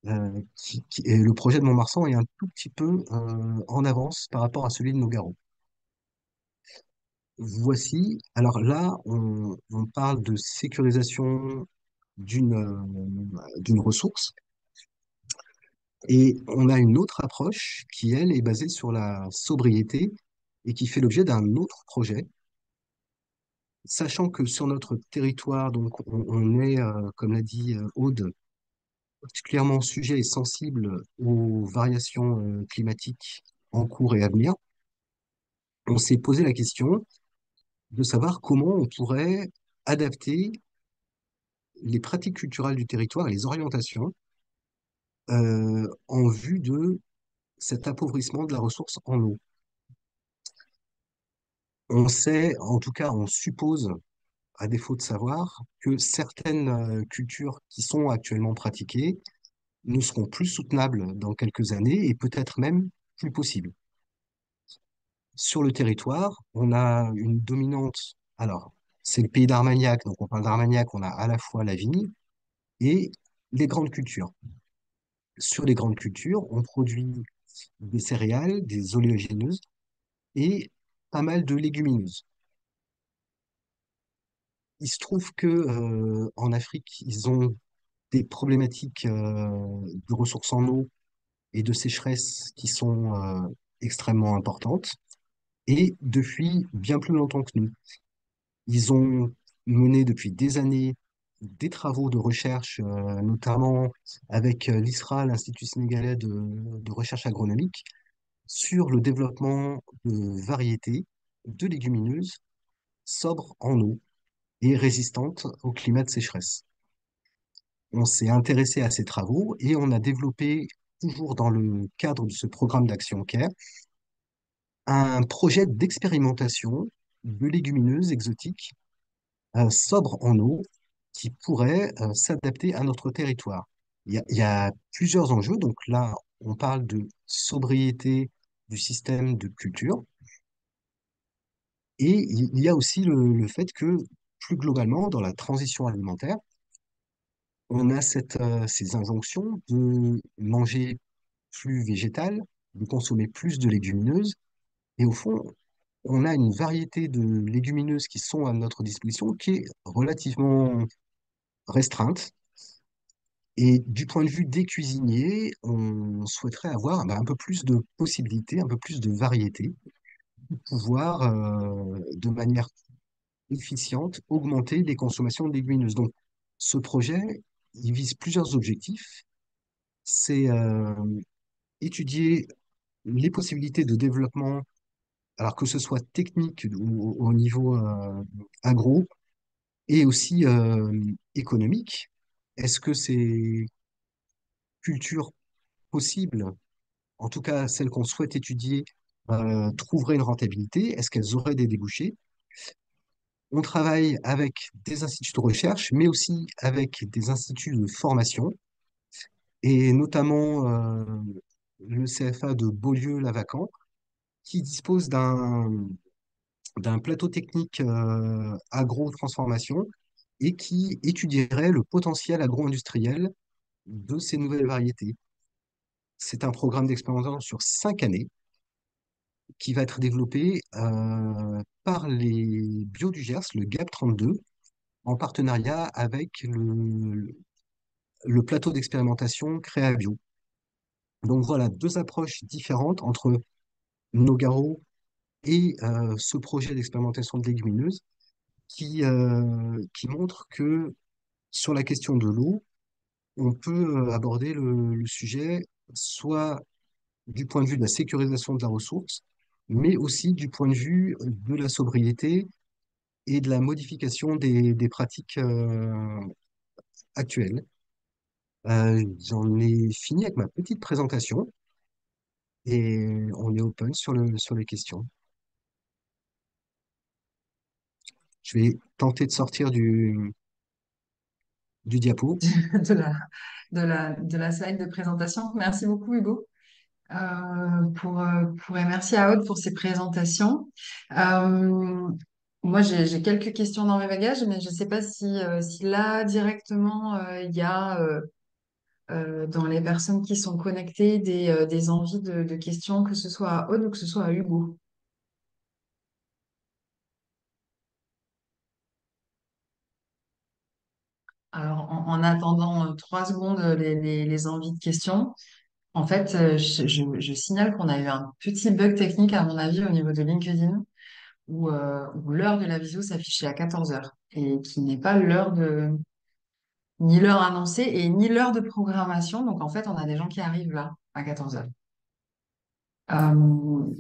Et le projet de Mont-Marsan est un tout petit peu en avance par rapport à celui de Nogaro. Voici, alors là, on parle de sécurisation d'une ressource, et on a une autre approche qui, elle, est basée sur la sobriété et qui fait l'objet d'un autre projet, sachant que sur notre territoire, donc on est, comme l'a dit Aude, particulièrement sujet et sensible aux variations climatiques en cours et à venir. On s'est posé la question de savoir comment on pourrait adapter les pratiques culturelles du territoire et les orientations en vue de cet appauvrissement de la ressource en eau. On sait, en tout cas, on suppose, à défaut de savoir, que certaines cultures qui sont actuellement pratiquées ne seront plus soutenables dans quelques années et peut-être même plus possibles. Sur le territoire, on a une dominante. Alors, c'est le pays d'Armagnac, donc on parle d'Armagnac, on a à la fois la vigne et les grandes cultures. Sur les grandes cultures, on produit des céréales, des oléagineuses et pas mal de légumineuses. Il se trouve que en Afrique, ils ont des problématiques de ressources en eau et de sécheresse qui sont extrêmement importantes, et depuis bien plus longtemps que nous. Ils ont mené depuis des années des travaux de recherche, notamment avec l'ISRA, l'Institut sénégalais de recherche agronomique, sur le développement de variétés de légumineuses sobres en eau et résistantes au climat de sécheresse. On s'est intéressé à ces travaux et on a développé, toujours dans le cadre de ce programme d'action CARE, un projet d'expérimentation de légumineuses exotiques sobres en eau qui pourraient s'adapter à notre territoire. Il y a plusieurs enjeux. Donc là, on parle de sobriété du système de culture, et il y a aussi le fait que, plus globalement, dans la transition alimentaire, on a ces injonctions de manger plus végétal, de consommer plus de légumineuses. Et au fond, on a une variété de légumineuses qui sont à notre disposition qui est relativement restreinte. Et du point de vue des cuisiniers, on souhaiterait avoir un peu plus de possibilités, un peu plus de variété, pour pouvoir, de manière efficiente, augmenter les consommations de légumineuses. Donc, ce projet, il vise plusieurs objectifs. C'est étudier les possibilités de développement, alors que ce soit technique ou au niveau agro, et aussi économique. Est-ce que ces cultures possibles, en tout cas celles qu'on souhaite étudier, trouveraient une rentabilité? Est-ce qu'elles auraient des débouchés? On travaille avec des instituts de recherche, mais aussi avec des instituts de formation, et notamment le CFA de Beaulieu-Lavacan, qui dispose d'un plateau technique agro-transformation et qui étudierait le potentiel agro-industriel de ces nouvelles variétés. C'est un programme d'expérimentation sur 5 années qui va être développé par les Bio du Gers, le GAP32, en partenariat avec le plateau d'expérimentation Créabio. Donc voilà, deux approches différentes entre Nogaro et ce projet d'expérimentation de légumineuses qui montre que sur la question de l'eau, on peut aborder le sujet soit du point de vue de la sécurisation de la ressource, mais aussi du point de vue de la sobriété et de la modification des pratiques actuelles. J'en ai fini avec ma petite présentation et on est open sur les questions. Je vais tenter de sortir du diapo. de la, de la slide de présentation. Merci beaucoup, Hugo, et merci à Aude pour ces présentations. Euh, Moi, j'ai quelques questions dans mes bagages, mais je ne sais pas si là, directement, il y a dans les personnes qui sont connectées des envies de questions, que ce soit à Aude ou que ce soit à Hugo. Alors, en attendant 3 secondes les envies de questions, en fait, je signale qu'on a eu un petit bug technique, à mon avis, au niveau de LinkedIn, où l'heure de la visio s'affichait à 14 heures et qui n'est pas ni l'heure annoncée et ni l'heure de programmation. Donc, en fait, on a des gens qui arrivent là à 14 heures.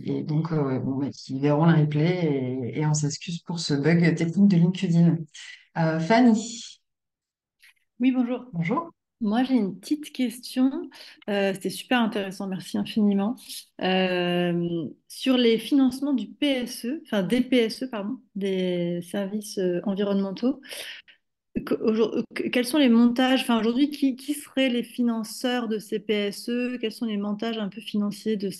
Et donc, bon, mais qui verront le replay et on s'excuse pour ce bug technique de LinkedIn. Fanny, Oui, bonjour. bonjour. Moi, j'ai une petite question. C'était super intéressant, merci infiniment. Sur les financements du PSE, enfin des PSE, pardon, des services environnementaux. Quels sont les montages, enfin aujourd'hui, qui seraient les financeurs de ces PSE? Quels sont les montages un peu financiers de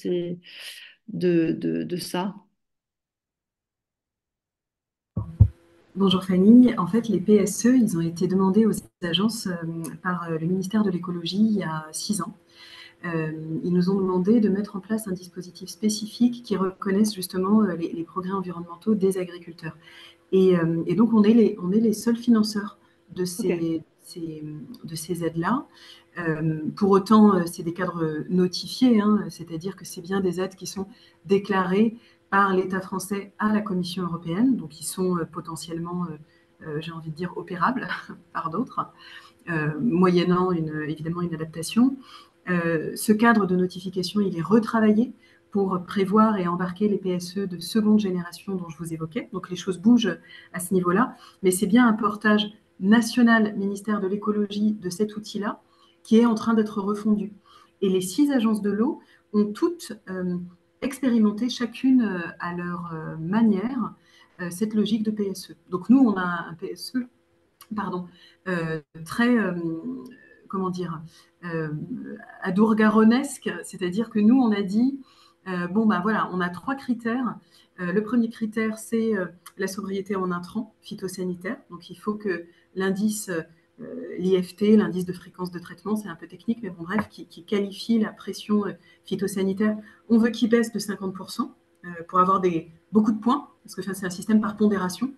ça? Bonjour Fanny. En fait, les PSE, ils ont été demandés aux agences par le ministère de l'écologie il y a 6 ans. Ils nous ont demandé de mettre en place un dispositif spécifique qui reconnaisse justement les progrès environnementaux des agriculteurs. Et donc, on est les seuls financeurs de Ok. ces aides-là. Pour autant, c'est des cadres notifiés, hein, c'est-à-dire que c'est bien des aides qui sont déclarées par l'État français à la Commission européenne, donc qui sont potentiellement, j'ai envie de dire, opérables par d'autres, moyennant évidemment une adaptation. Ce cadre de notification, il est retravaillé pour prévoir et embarquer les PSE de seconde génération dont je vous évoquais. Donc les choses bougent à ce niveau-là, mais c'est bien un portage national ministère de l'écologie de cet outil-là qui est en train d'être refondu. Et les 6 agences de l'eau ont toutes expérimenté, chacune à leur manière, cette logique de PSE. Donc nous, on a un PSE, pardon, très, comment dire, euh, adour-garonnesque, c'est-à-dire que nous, on a dit, bon, ben voilà, on a 3 critères. Le premier critère, c'est la sobriété en intrants phytosanitaires. Donc, il faut que l'indice, l'IFT, l'indice de fréquence de traitement, c'est un peu technique, mais bon, bref, qui qualifie la pression phytosanitaire, on veut qu'il baisse de 50% pour avoir beaucoup de points, parce que c'est un système par pondération.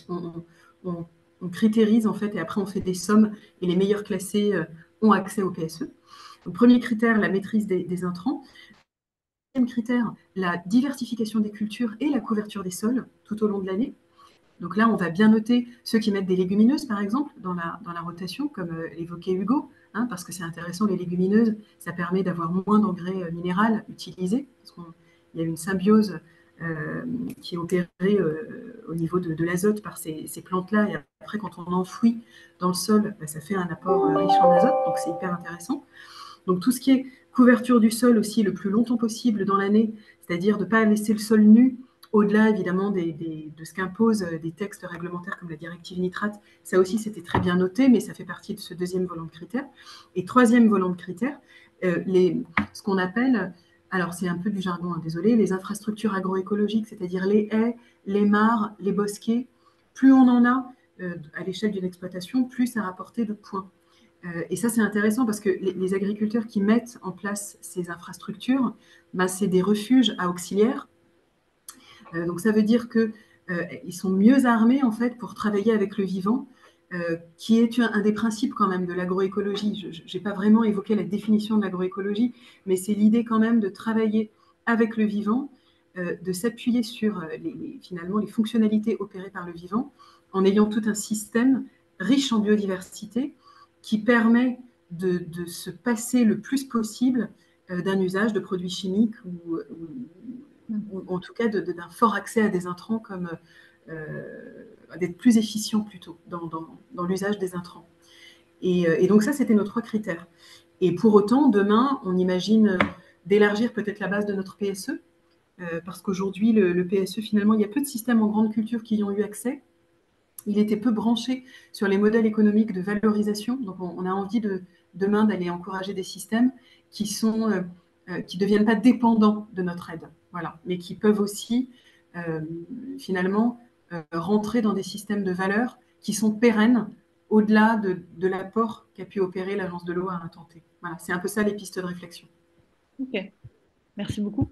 On, on, on critérise en fait et après on fait des sommes et les meilleurs classés ont accès au PSE. Donc, premier critère, la maîtrise des intrants. Deuxième critère, la diversification des cultures et la couverture des sols tout au long de l'année. Donc là, on va bien noter ceux qui mettent des légumineuses, par exemple, dans la rotation, comme évoquait Hugo, hein, parce que c'est intéressant, les légumineuses, ça permet d'avoir moins d'engrais minéral utilisés, parce qu'il y a une symbiose qui est opérée au niveau de l'azote par ces plantes-là, et après, quand on enfouit dans le sol, bah, ça fait un apport riche en azote, donc c'est hyper intéressant. Donc tout ce qui est couverture du sol aussi le plus longtemps possible dans l'année, c'est-à-dire de ne pas laisser le sol nu, au-delà évidemment de ce qu'imposent des textes réglementaires comme la directive nitrate. Ça aussi, c'était très bien noté, mais ça fait partie de ce deuxième volant de critères. Et troisième volant de critères, ce qu'on appelle, alors c'est un peu du jargon, hein, désolé, les infrastructures agroécologiques, c'est-à-dire les haies, les mares, les bosquets. Plus on en a à l'échelle d'une exploitation, plus ça rapporte de points. Et ça, c'est intéressant parce que les agriculteurs qui mettent en place ces infrastructures, ben, c'est des refuges à auxiliaires. Donc ça veut dire qu'ils sont mieux armés en fait pour travailler avec le vivant, qui est un des principes quand même de l'agroécologie. Je n'ai pas vraiment évoqué la définition de l'agroécologie, mais c'est l'idée quand même de travailler avec le vivant de s'appuyer sur finalement les fonctionnalités opérées par le vivant en ayant tout un système riche en biodiversité qui permet de se passer le plus possible d'un usage de produits chimiques ou en tout cas d'un fort accès à des intrants comme d'être plus efficient plutôt dans l'usage des intrants. Et donc ça, c'était nos 3 critères. Et pour autant, demain, on imagine d'élargir peut-être la base de notre PSE, parce qu'aujourd'hui, le PSE, finalement, il y a peu de systèmes en grande culture qui y ont eu accès. Il était peu branché sur les modèles économiques de valorisation. Donc, on a envie demain d'aller encourager des systèmes qui qui deviennent pas dépendants de notre aide, voilà, mais qui peuvent aussi finalement rentrer dans des systèmes de valeurs qui sont pérennes au-delà de l'apport qu'a pu opérer l'Agence de l'eau à un temps T. Voilà, c'est un peu ça les pistes de réflexion. Ok, merci beaucoup.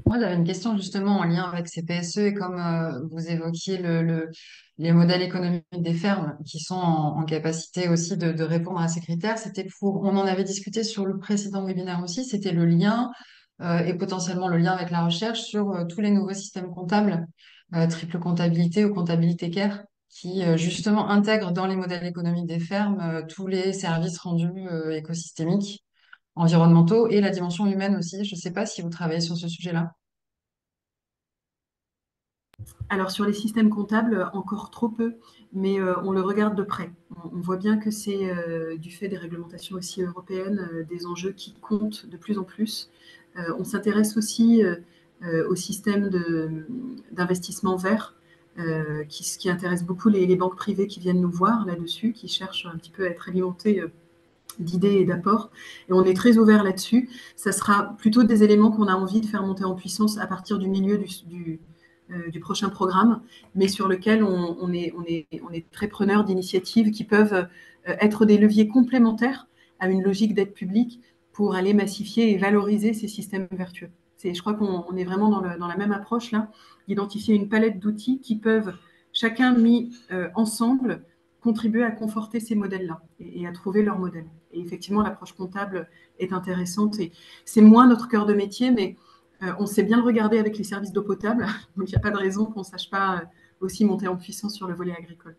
Moi, j'avais une question justement en lien avec ces PSE et comme vous évoquiez les modèles économiques des fermes qui sont en capacité aussi de répondre à ces critères. On en avait discuté sur le précédent webinaire aussi, c'était le lien et potentiellement le lien avec la recherche sur tous les nouveaux systèmes comptables, triple comptabilité ou comptabilité care, qui justement intègrent dans les modèles économiques des fermes tous les services rendus écosystémiques environnementaux et la dimension humaine aussi. Je ne sais pas si vous travaillez sur ce sujet-là. Alors sur les systèmes comptables, encore trop peu, mais on le regarde de près. On voit bien que c'est du fait des réglementations aussi européennes, des enjeux qui comptent de plus en plus. On s'intéresse aussi au système d'investissement vert, qui intéresse beaucoup les banques privées qui viennent nous voir là-dessus, qui cherchent un petit peu à être alimentées d'idées et d'apports. Et on est très ouvert là-dessus. Ça sera plutôt des éléments qu'on a envie de faire monter en puissance à partir du milieu du prochain programme, mais sur lequel on est très preneur d'initiatives qui peuvent être des leviers complémentaires à une logique d'aide publique pour aller massifier et valoriser ces systèmes vertueux. Je crois qu'on est vraiment dans la même approche là, d'identifier une palette d'outils qui peuvent, chacun mis ensemble, contribuer à conforter ces modèles-là et à trouver leur modèle. Et effectivement, l'approche comptable est intéressante et c'est moins notre cœur de métier, mais on sait bien le regarder avec les services d'eau potable, donc il n'y a pas de raison qu'on ne sache pas aussi monter en puissance sur le volet agricole.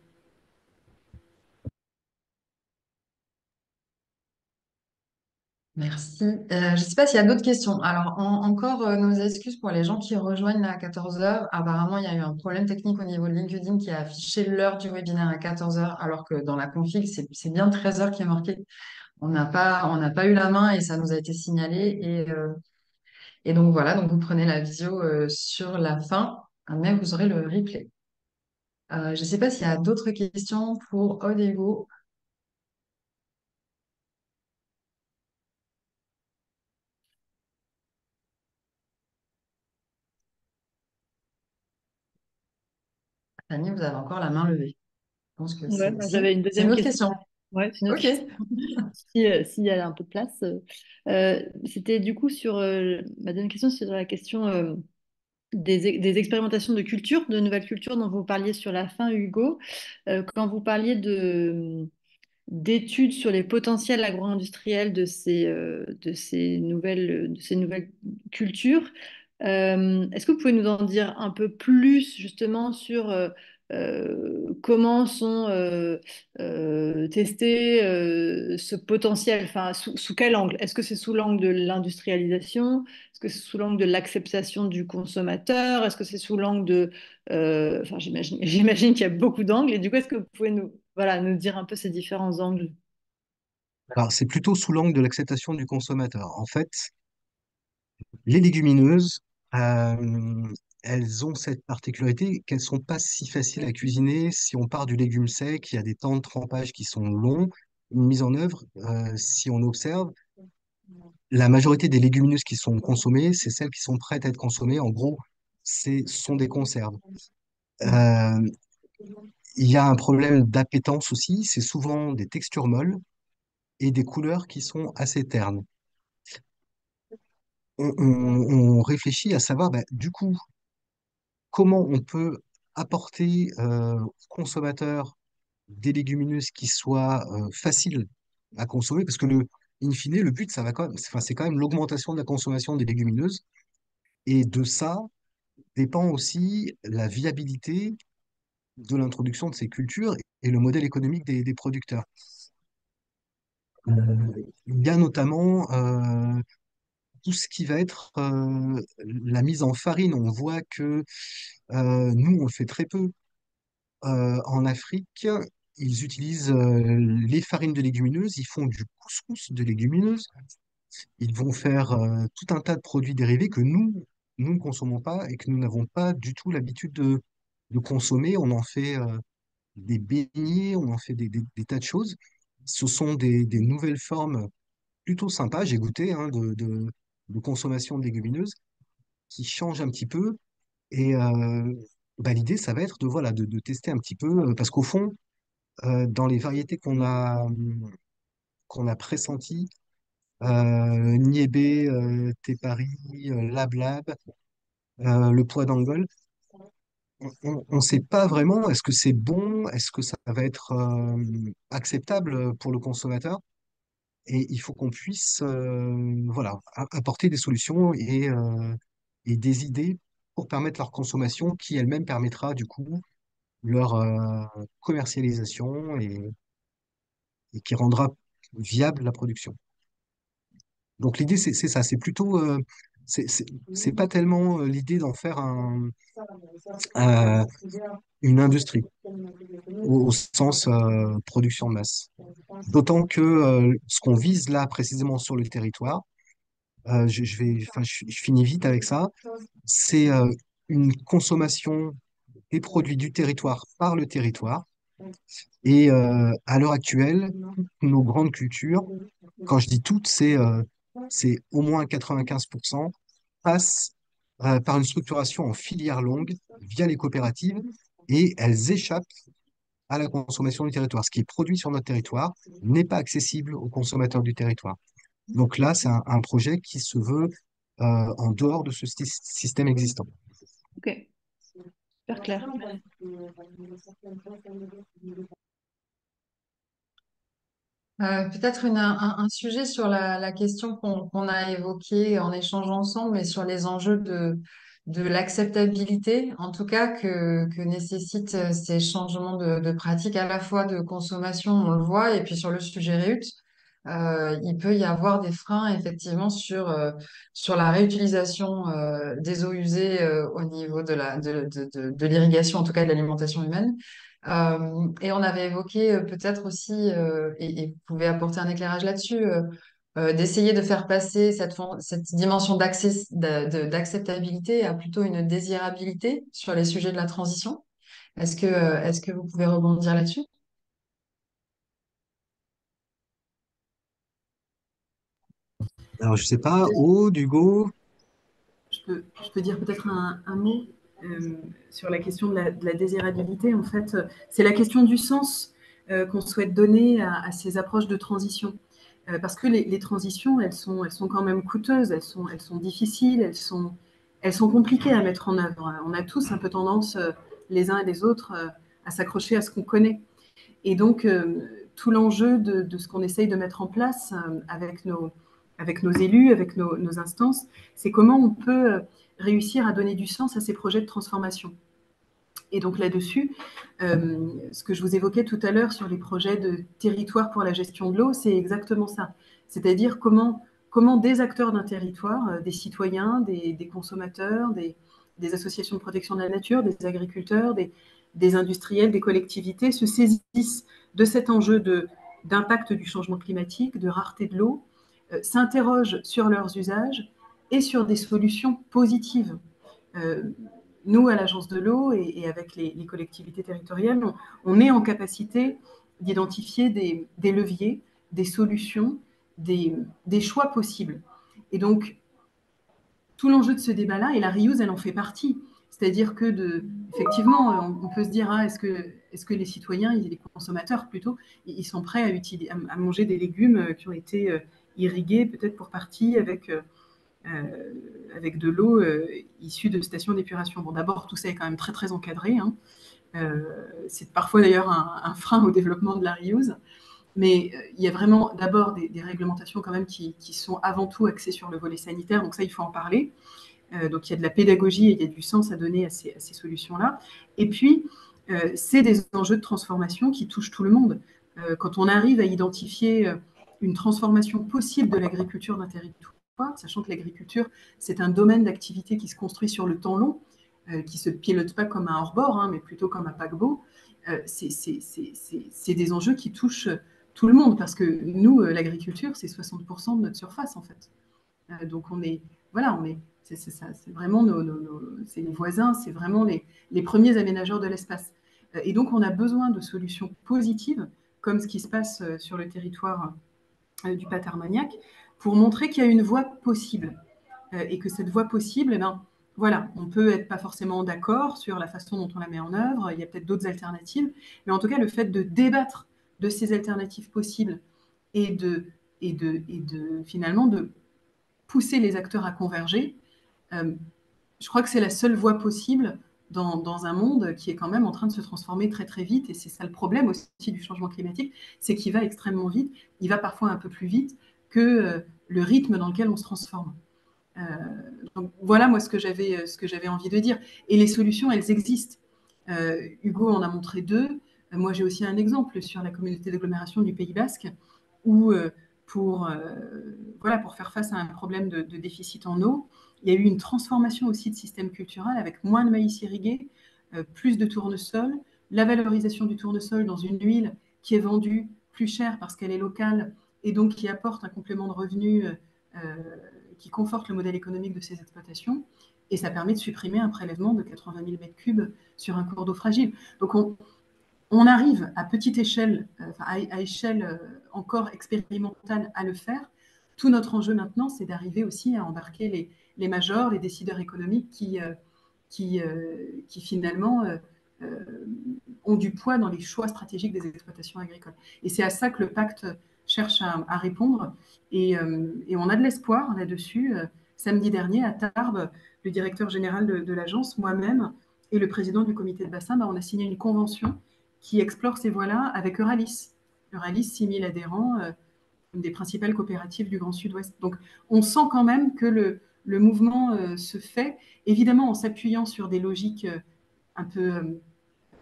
Merci. Je ne sais pas s'il y a d'autres questions. Alors, encore nos excuses pour les gens qui rejoignent là à 14 heures. Apparemment, il y a eu un problème technique au niveau de LinkedIn qui a affiché l'heure du webinaire à 14 heures, alors que dans la config, c'est bien 13 heures qui est marqué. On n'a pas eu la main et ça nous a été signalé. Et donc voilà, donc vous prenez la visio sur la fin, mais vous aurez le replay. Je ne sais pas s'il y a d'autres questions pour Odego. Fanny, vous avez encore la main levée. Je pense que Ouais, c'est bah, si. j'avais une C'est une deuxième autre question. question. Ouais, c'est une autre Ok. question. Si, s'il y a un peu de place. C'était du coup sur ma deuxième question, c'est sur la question des expérimentations de culture, de nouvelles cultures dont vous parliez sur la fin, Hugo. Quand vous parliez d'études sur les potentiels agro-industriels de ces nouvelles cultures. Est-ce que vous pouvez nous en dire un peu plus justement sur comment sont testés ce potentiel, enfin, sous quel angle? Est-ce que c'est sous l'angle de l'industrialisation? Est-ce que c'est sous l'angle de l'acceptation du consommateur? Est-ce que c'est sous l'angle enfin, j'imagine qu'il y a beaucoup d'angles. Et du coup, est-ce que vous pouvez voilà, nous dire un peu ces différents angles? Alors, c'est plutôt sous l'angle de l'acceptation du consommateur. En fait, les légumineuses, euh, elles ont cette particularité qu'elles sont pas si faciles à cuisiner. Si on part du légume sec, il y a des temps de trempage qui sont longs. Une mise en œuvre, si on observe, la majorité des légumineuses qui sont consommées, c'est celles qui sont prêtes à être consommées. En gros, ce sont des conserves. Euh, il y a un problème d'appétence aussi. C'est souvent des textures molles et des couleurs qui sont assez ternes. On réfléchit à savoir, bah, du coup, comment on peut apporter aux consommateurs des légumineuses qui soient faciles à consommer, parce que in fine, le but, ça va quand même, enfin, c'est quand même l'augmentation de la consommation des légumineuses. Et de ça dépend aussi la viabilité de l'introduction de ces cultures et le modèle économique des producteurs. Il y a notamment tout ce qui va être la mise en farine. On voit que nous, on le fait très peu. En Afrique, ils utilisent les farines de légumineuses, ils font du couscous de légumineuses, ils vont faire tout un tas de produits dérivés que nous ne consommons pas et que nous n'avons pas du tout l'habitude de consommer. On en fait des beignets, on en fait des tas de choses. Ce sont des nouvelles formes plutôt sympas, j'ai goûté, hein, de consommation de légumineuses qui changent un petit peu. Et bah, l'idée, ça va être voilà, de tester un petit peu, parce qu'au fond, dans les variétés qu'on a pressenties, Niébé, Tépari, Lab Lab, le poids d'Angole, on ne sait pas vraiment est-ce que c'est bon, est-ce que ça va être acceptable pour le consommateur. Et il faut qu'on puisse voilà, apporter des solutions et des idées pour permettre leur consommation qui elle-même permettra du coup leur commercialisation et qui rendra viable la production. Donc l'idée, c'est ça, c'est plutôt, c'est pas tellement l'idée d'en faire euh, une industrie au sens production de masse. D'autant que ce qu'on vise là précisément sur le territoire, je vais, enfin, je finis vite avec ça, c'est une consommation des produits du territoire par le territoire. Et à l'heure actuelle, nos grandes cultures, quand je dis toutes, c'est au moins 95%, passent par une structuration en filière longue via les coopératives et elles échappent à la consommation du territoire. Ce qui est produit sur notre territoire n'est pas accessible aux consommateurs du territoire. Donc là, c'est un projet qui se veut en dehors de ce système existant. Ok, super clair. Peut-être un sujet sur la question qu'on a évoquée en échangeant ensemble, mais sur les enjeux de l'acceptabilité, en tout cas que nécessitent ces changements de pratiques à la fois de consommation, on le voit, et puis sur le sujet REUT, il peut y avoir des freins effectivement sur la réutilisation des eaux usées au niveau de l'irrigation, en tout cas de l'alimentation humaine. Et on avait évoqué peut-être aussi, et vous pouvez apporter un éclairage là-dessus, d'essayer de faire passer cette dimension d'acceptabilité à plutôt une désirabilité sur les sujets de la transition. Est-ce que vous pouvez rebondir là-dessus? Alors, je sais pas, Aude, Hugo, Je peux dire peut-être un mot sur la question de la désirabilité. En fait, c'est la question du sens qu'on souhaite donner à ces approches de transition. Parce que les transitions, elles sont quand même coûteuses, elles sont difficiles, elles sont compliquées à mettre en œuvre. On a tous un peu tendance, les uns et les autres, à s'accrocher à ce qu'on connaît. Et donc, tout l'enjeu de ce qu'on essaye de mettre en place avec nos élus, avec nos instances, c'est comment on peut réussir à donner du sens à ces projets de transformation. Et donc là-dessus, ce que je vous évoquais tout à l'heure sur les projets de territoire pour la gestion de l'eau, c'est exactement ça. C'est-à-dire comment des acteurs d'un territoire, des citoyens, des consommateurs, des associations de protection de la nature, des agriculteurs, des industriels, des collectivités se saisissent de cet enjeu d'impact du changement climatique, de rareté de l'eau, s'interrogent sur leurs usages et sur des solutions positives. Euh, Nous, à l'Agence de l'eau et avec les collectivités territoriales, on est en capacité d'identifier des leviers, des solutions, des choix possibles. Et donc, tout l'enjeu de ce débat-là, et la reuse, elle en fait partie. C'est-à-dire que, effectivement, on peut se dire, ah, est-ce que les citoyens, les consommateurs plutôt, ils sont prêts à manger des légumes qui ont été irrigués, peut-être pour partie, avec de l'eau issue de stations d'épuration. Bon, d'abord, tout ça est quand même très, très encadré. Hein. C'est parfois d'ailleurs un frein au développement de la reuse. Mais il y a vraiment d'abord des réglementations quand même qui sont avant tout axées sur le volet sanitaire, donc ça, il faut en parler. Donc il y a de la pédagogie et il y a du sens à donner à ces solutions-là. Et puis, c'est des enjeux de transformation qui touchent tout le monde. Quand on arrive à identifier une transformation possible de l'agriculture d'un territoire, sachant que l'agriculture, c'est un domaine d'activité qui se construit sur le temps long, qui ne se pilote pas comme un hors-bord, hein, mais plutôt comme un paquebot, c'est des enjeux qui touchent tout le monde, parce que nous, l'agriculture, c'est 60% de notre surface, en fait. Donc on est, voilà, c'est ça, c'est vraiment c'est les voisins, c'est vraiment les premiers aménageurs de l'espace. Et donc on a besoin de solutions positives, comme ce qui se passe sur le territoire du Pat Armagnac, pour montrer qu'il y a une voie possible. Et que cette voie possible, eh ben, voilà, on peut être pas forcément d'accord sur la façon dont on la met en œuvre, il y a peut-être d'autres alternatives, mais en tout cas, le fait de débattre de ces alternatives possibles et finalement de pousser les acteurs à converger, euh, je crois que c'est la seule voie possible dans un monde qui est quand même en train de se transformer très très vite. Et c'est ça le problème aussi du changement climatique, c'est qu'il va extrêmement vite. Il va parfois un peu plus vite que le rythme dans lequel on se transforme. Euh, donc voilà moi ce que j'avais envie de dire. Et les solutions, elles existent. Hugo en a montré deux. Moi, j'ai aussi un exemple sur la communauté d'agglomération du Pays Basque, où pour, voilà, pour faire face à un problème de déficit en eau, il y a eu une transformation aussi de système culturel avec moins de maïs irrigué, plus de tournesol, la valorisation du tournesol dans une huile qui est vendue plus cher parce qu'elle est locale et donc qui apporte un complément de revenus qui conforte le modèle économique de ces exploitations. Et ça permet de supprimer un prélèvement de 80 000 mètres cubes sur un cours d'eau fragile. Donc on arrive à petite échelle, à échelle encore expérimentale à le faire. Tout notre enjeu maintenant, c'est d'arriver aussi à embarquer les majors, les décideurs économiques qui finalement ont du poids dans les choix stratégiques des exploitations agricoles. Et c'est à ça que le pacte cherche à répondre. Et on a de l'espoir là-dessus. Samedi dernier, à Tarbes, le directeur général de l'agence, moi-même, et le président du comité de bassin, on a signé une convention qui explore ces voies-là avec Euralis. Euralis, 6000 adhérents, une des principales coopératives du Grand Sud-Ouest. Donc on sent quand même que le mouvement se fait, évidemment en s'appuyant sur des logiques un peu, euh,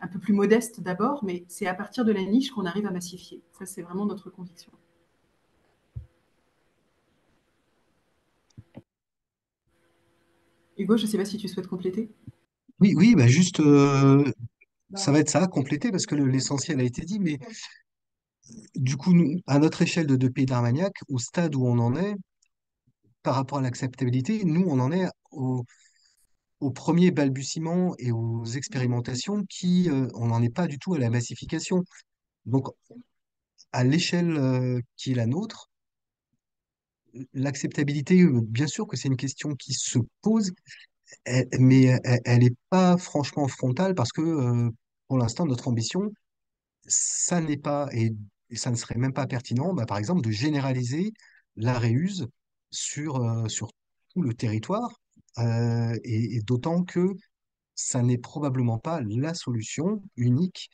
un peu plus modestes d'abord, mais c'est à partir de la niche qu'on arrive à massifier. Ça, c'est vraiment notre conviction. Hugo, je ne sais pas si tu souhaites compléter. Oui, oui, bah juste, ça va être ça, compléter, parce que l'essentiel a été dit, mais du coup, à notre échelle de Pays d'Armagnac, au stade où on en est, par rapport à l'acceptabilité, nous, on en est au premier balbutiement et aux expérimentations on n'en est pas du tout à la massification. Donc, à l'échelle qui est la nôtre, l'acceptabilité, bien sûr que c'est une question qui se pose, mais elle n'est pas franchement frontale parce que pour l'instant, notre ambition, ça n'est pas, et ça ne serait même pas pertinent, bah, par exemple, de généraliser la réuse sur tout le territoire, et d'autant que ça n'est probablement pas la solution unique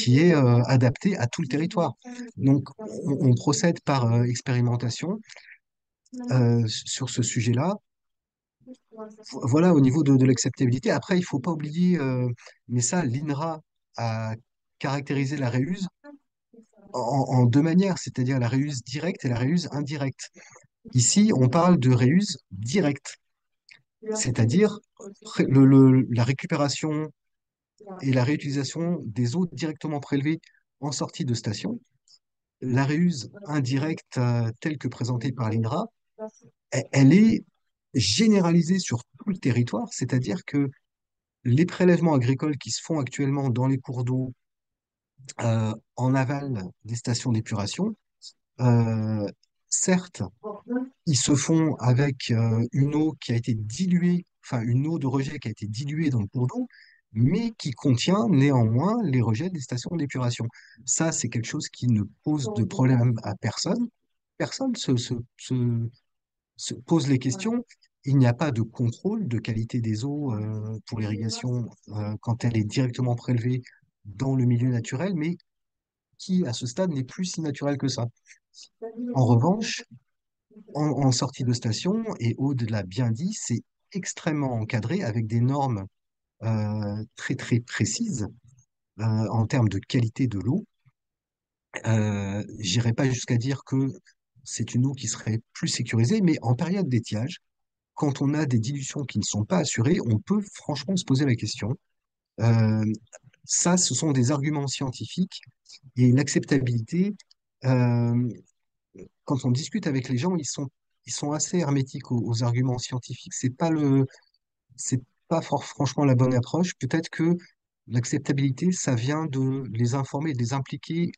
qui est adaptée à tout le territoire. Donc, on procède par expérimentation sur ce sujet-là. Voilà au niveau de l'acceptabilité. Après, il faut pas oublier, mais ça, l'INRA a caractérisé la réuse en deux manières, c'est-à-dire la réuse directe et la réuse indirecte. Ici, on parle de réuse directe, c'est-à-dire la récupération et la réutilisation des eaux directement prélevées en sortie de station. La réuse indirecte, telle que présentée par l'INRA, elle est généralisée sur tout le territoire, c'est-à-dire que les prélèvements agricoles qui se font actuellement dans les cours d'eau en aval des stations d'épuration, euh, certes, ils se font avec une eau qui a été diluée, enfin une eau de rejet qui a été diluée dans le cours d'eau, mais qui contient néanmoins les rejets des stations d'épuration. Ça, c'est quelque chose qui ne pose de problème à personne. Personne se pose les questions. Il n'y a pas de contrôle de qualité des eaux pour l'irrigation quand elle est directement prélevée dans le milieu naturel, mais qui, à ce stade, n'est plus si naturel que ça. En revanche, en sortie de station, et Aude l'a bien dit, c'est extrêmement encadré avec des normes très très précises en termes de qualité de l'eau. J'irai pas jusqu'à dire que c'est une eau qui serait plus sécurisée, mais en période d'étiage, quand on a des dilutions qui ne sont pas assurées, on peut franchement se poser la question. Euh, Ça, ce sont des arguments scientifiques et l'acceptabilité. euh, Quand on discute avec les gens, ils sont assez hermétiques aux arguments scientifiques. C'est pas franchement la bonne approche. Peut-être que l'acceptabilité, ça vient de les informer, de les impliquer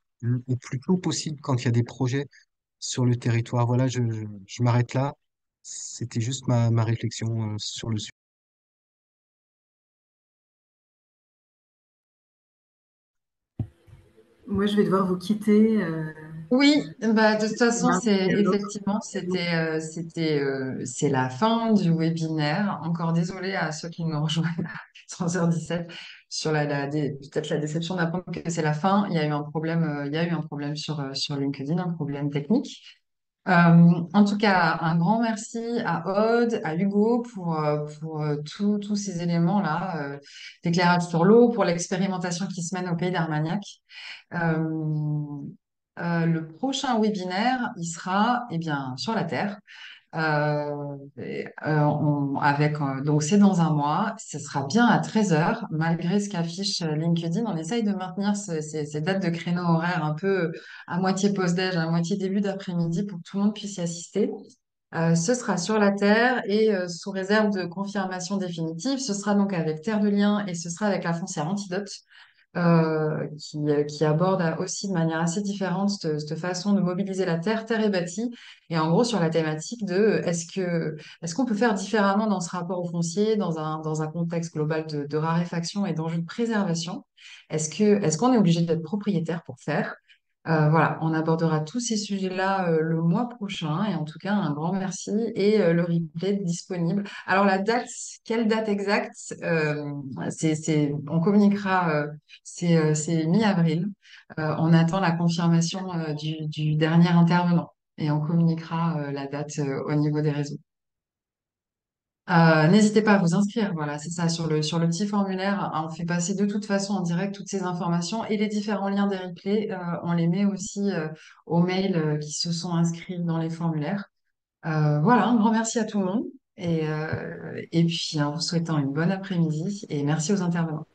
au plus tôt possible quand il y a des projets sur le territoire. Voilà, je m'arrête là. C'était juste ma réflexion sur le sujet. Moi, je vais devoir vous quitter. Oui, bah, de toute façon, Demain, c'est il y a d'autres effectivement, c'est la fin du webinaire. Encore désolée à ceux qui nous rejoignent à 14h17 sur peut-être la déception d'apprendre que c'est la fin. Il y a eu un problème, il y a eu un problème sur LinkedIn, un problème technique. En tout cas, un grand merci à Aude, à Hugo pour tous ces éléments-là, d'éclairage sur l'eau, pour l'expérimentation qui se mène au Pays d'Armagnac. Euh, le prochain webinaire, il sera eh bien, sur la Terre. Donc c'est dans un mois, ce sera bien à 13h, malgré ce qu'affiche LinkedIn. On essaye de maintenir ces dates de créneau horaire un peu à moitié pause-déj, à moitié début d'après-midi pour que tout le monde puisse y assister. Ce sera sur la Terre et sous réserve de confirmation définitive. Ce sera donc avec Terre de Liens et ce sera avec la foncière Antidote qui aborde aussi de manière assez différente cette façon de mobiliser la terre. Terre est bâtie, et en gros sur la thématique de est-ce qu'on peut faire différemment dans ce rapport au foncier, dans un contexte global de raréfaction et d'enjeux de préservation? Est-ce qu'on est obligé d'être propriétaire pour faire? Voilà, on abordera tous ces sujets-là le mois prochain, et en tout cas un grand merci et le replay est disponible. Alors la date, quelle date exacte? On communiquera. C'est mi-avril. On attend la confirmation du dernier intervenant et on communiquera la date au niveau des réseaux. N'hésitez pas à vous inscrire, voilà, c'est ça, sur le petit formulaire, hein, on fait passer de toute façon en direct toutes ces informations et les différents liens des replays, on les met aussi aux mails qui se sont inscrits dans les formulaires. Voilà, un grand merci à tout le monde et puis en vous souhaitant une bonne après-midi et merci aux intervenants.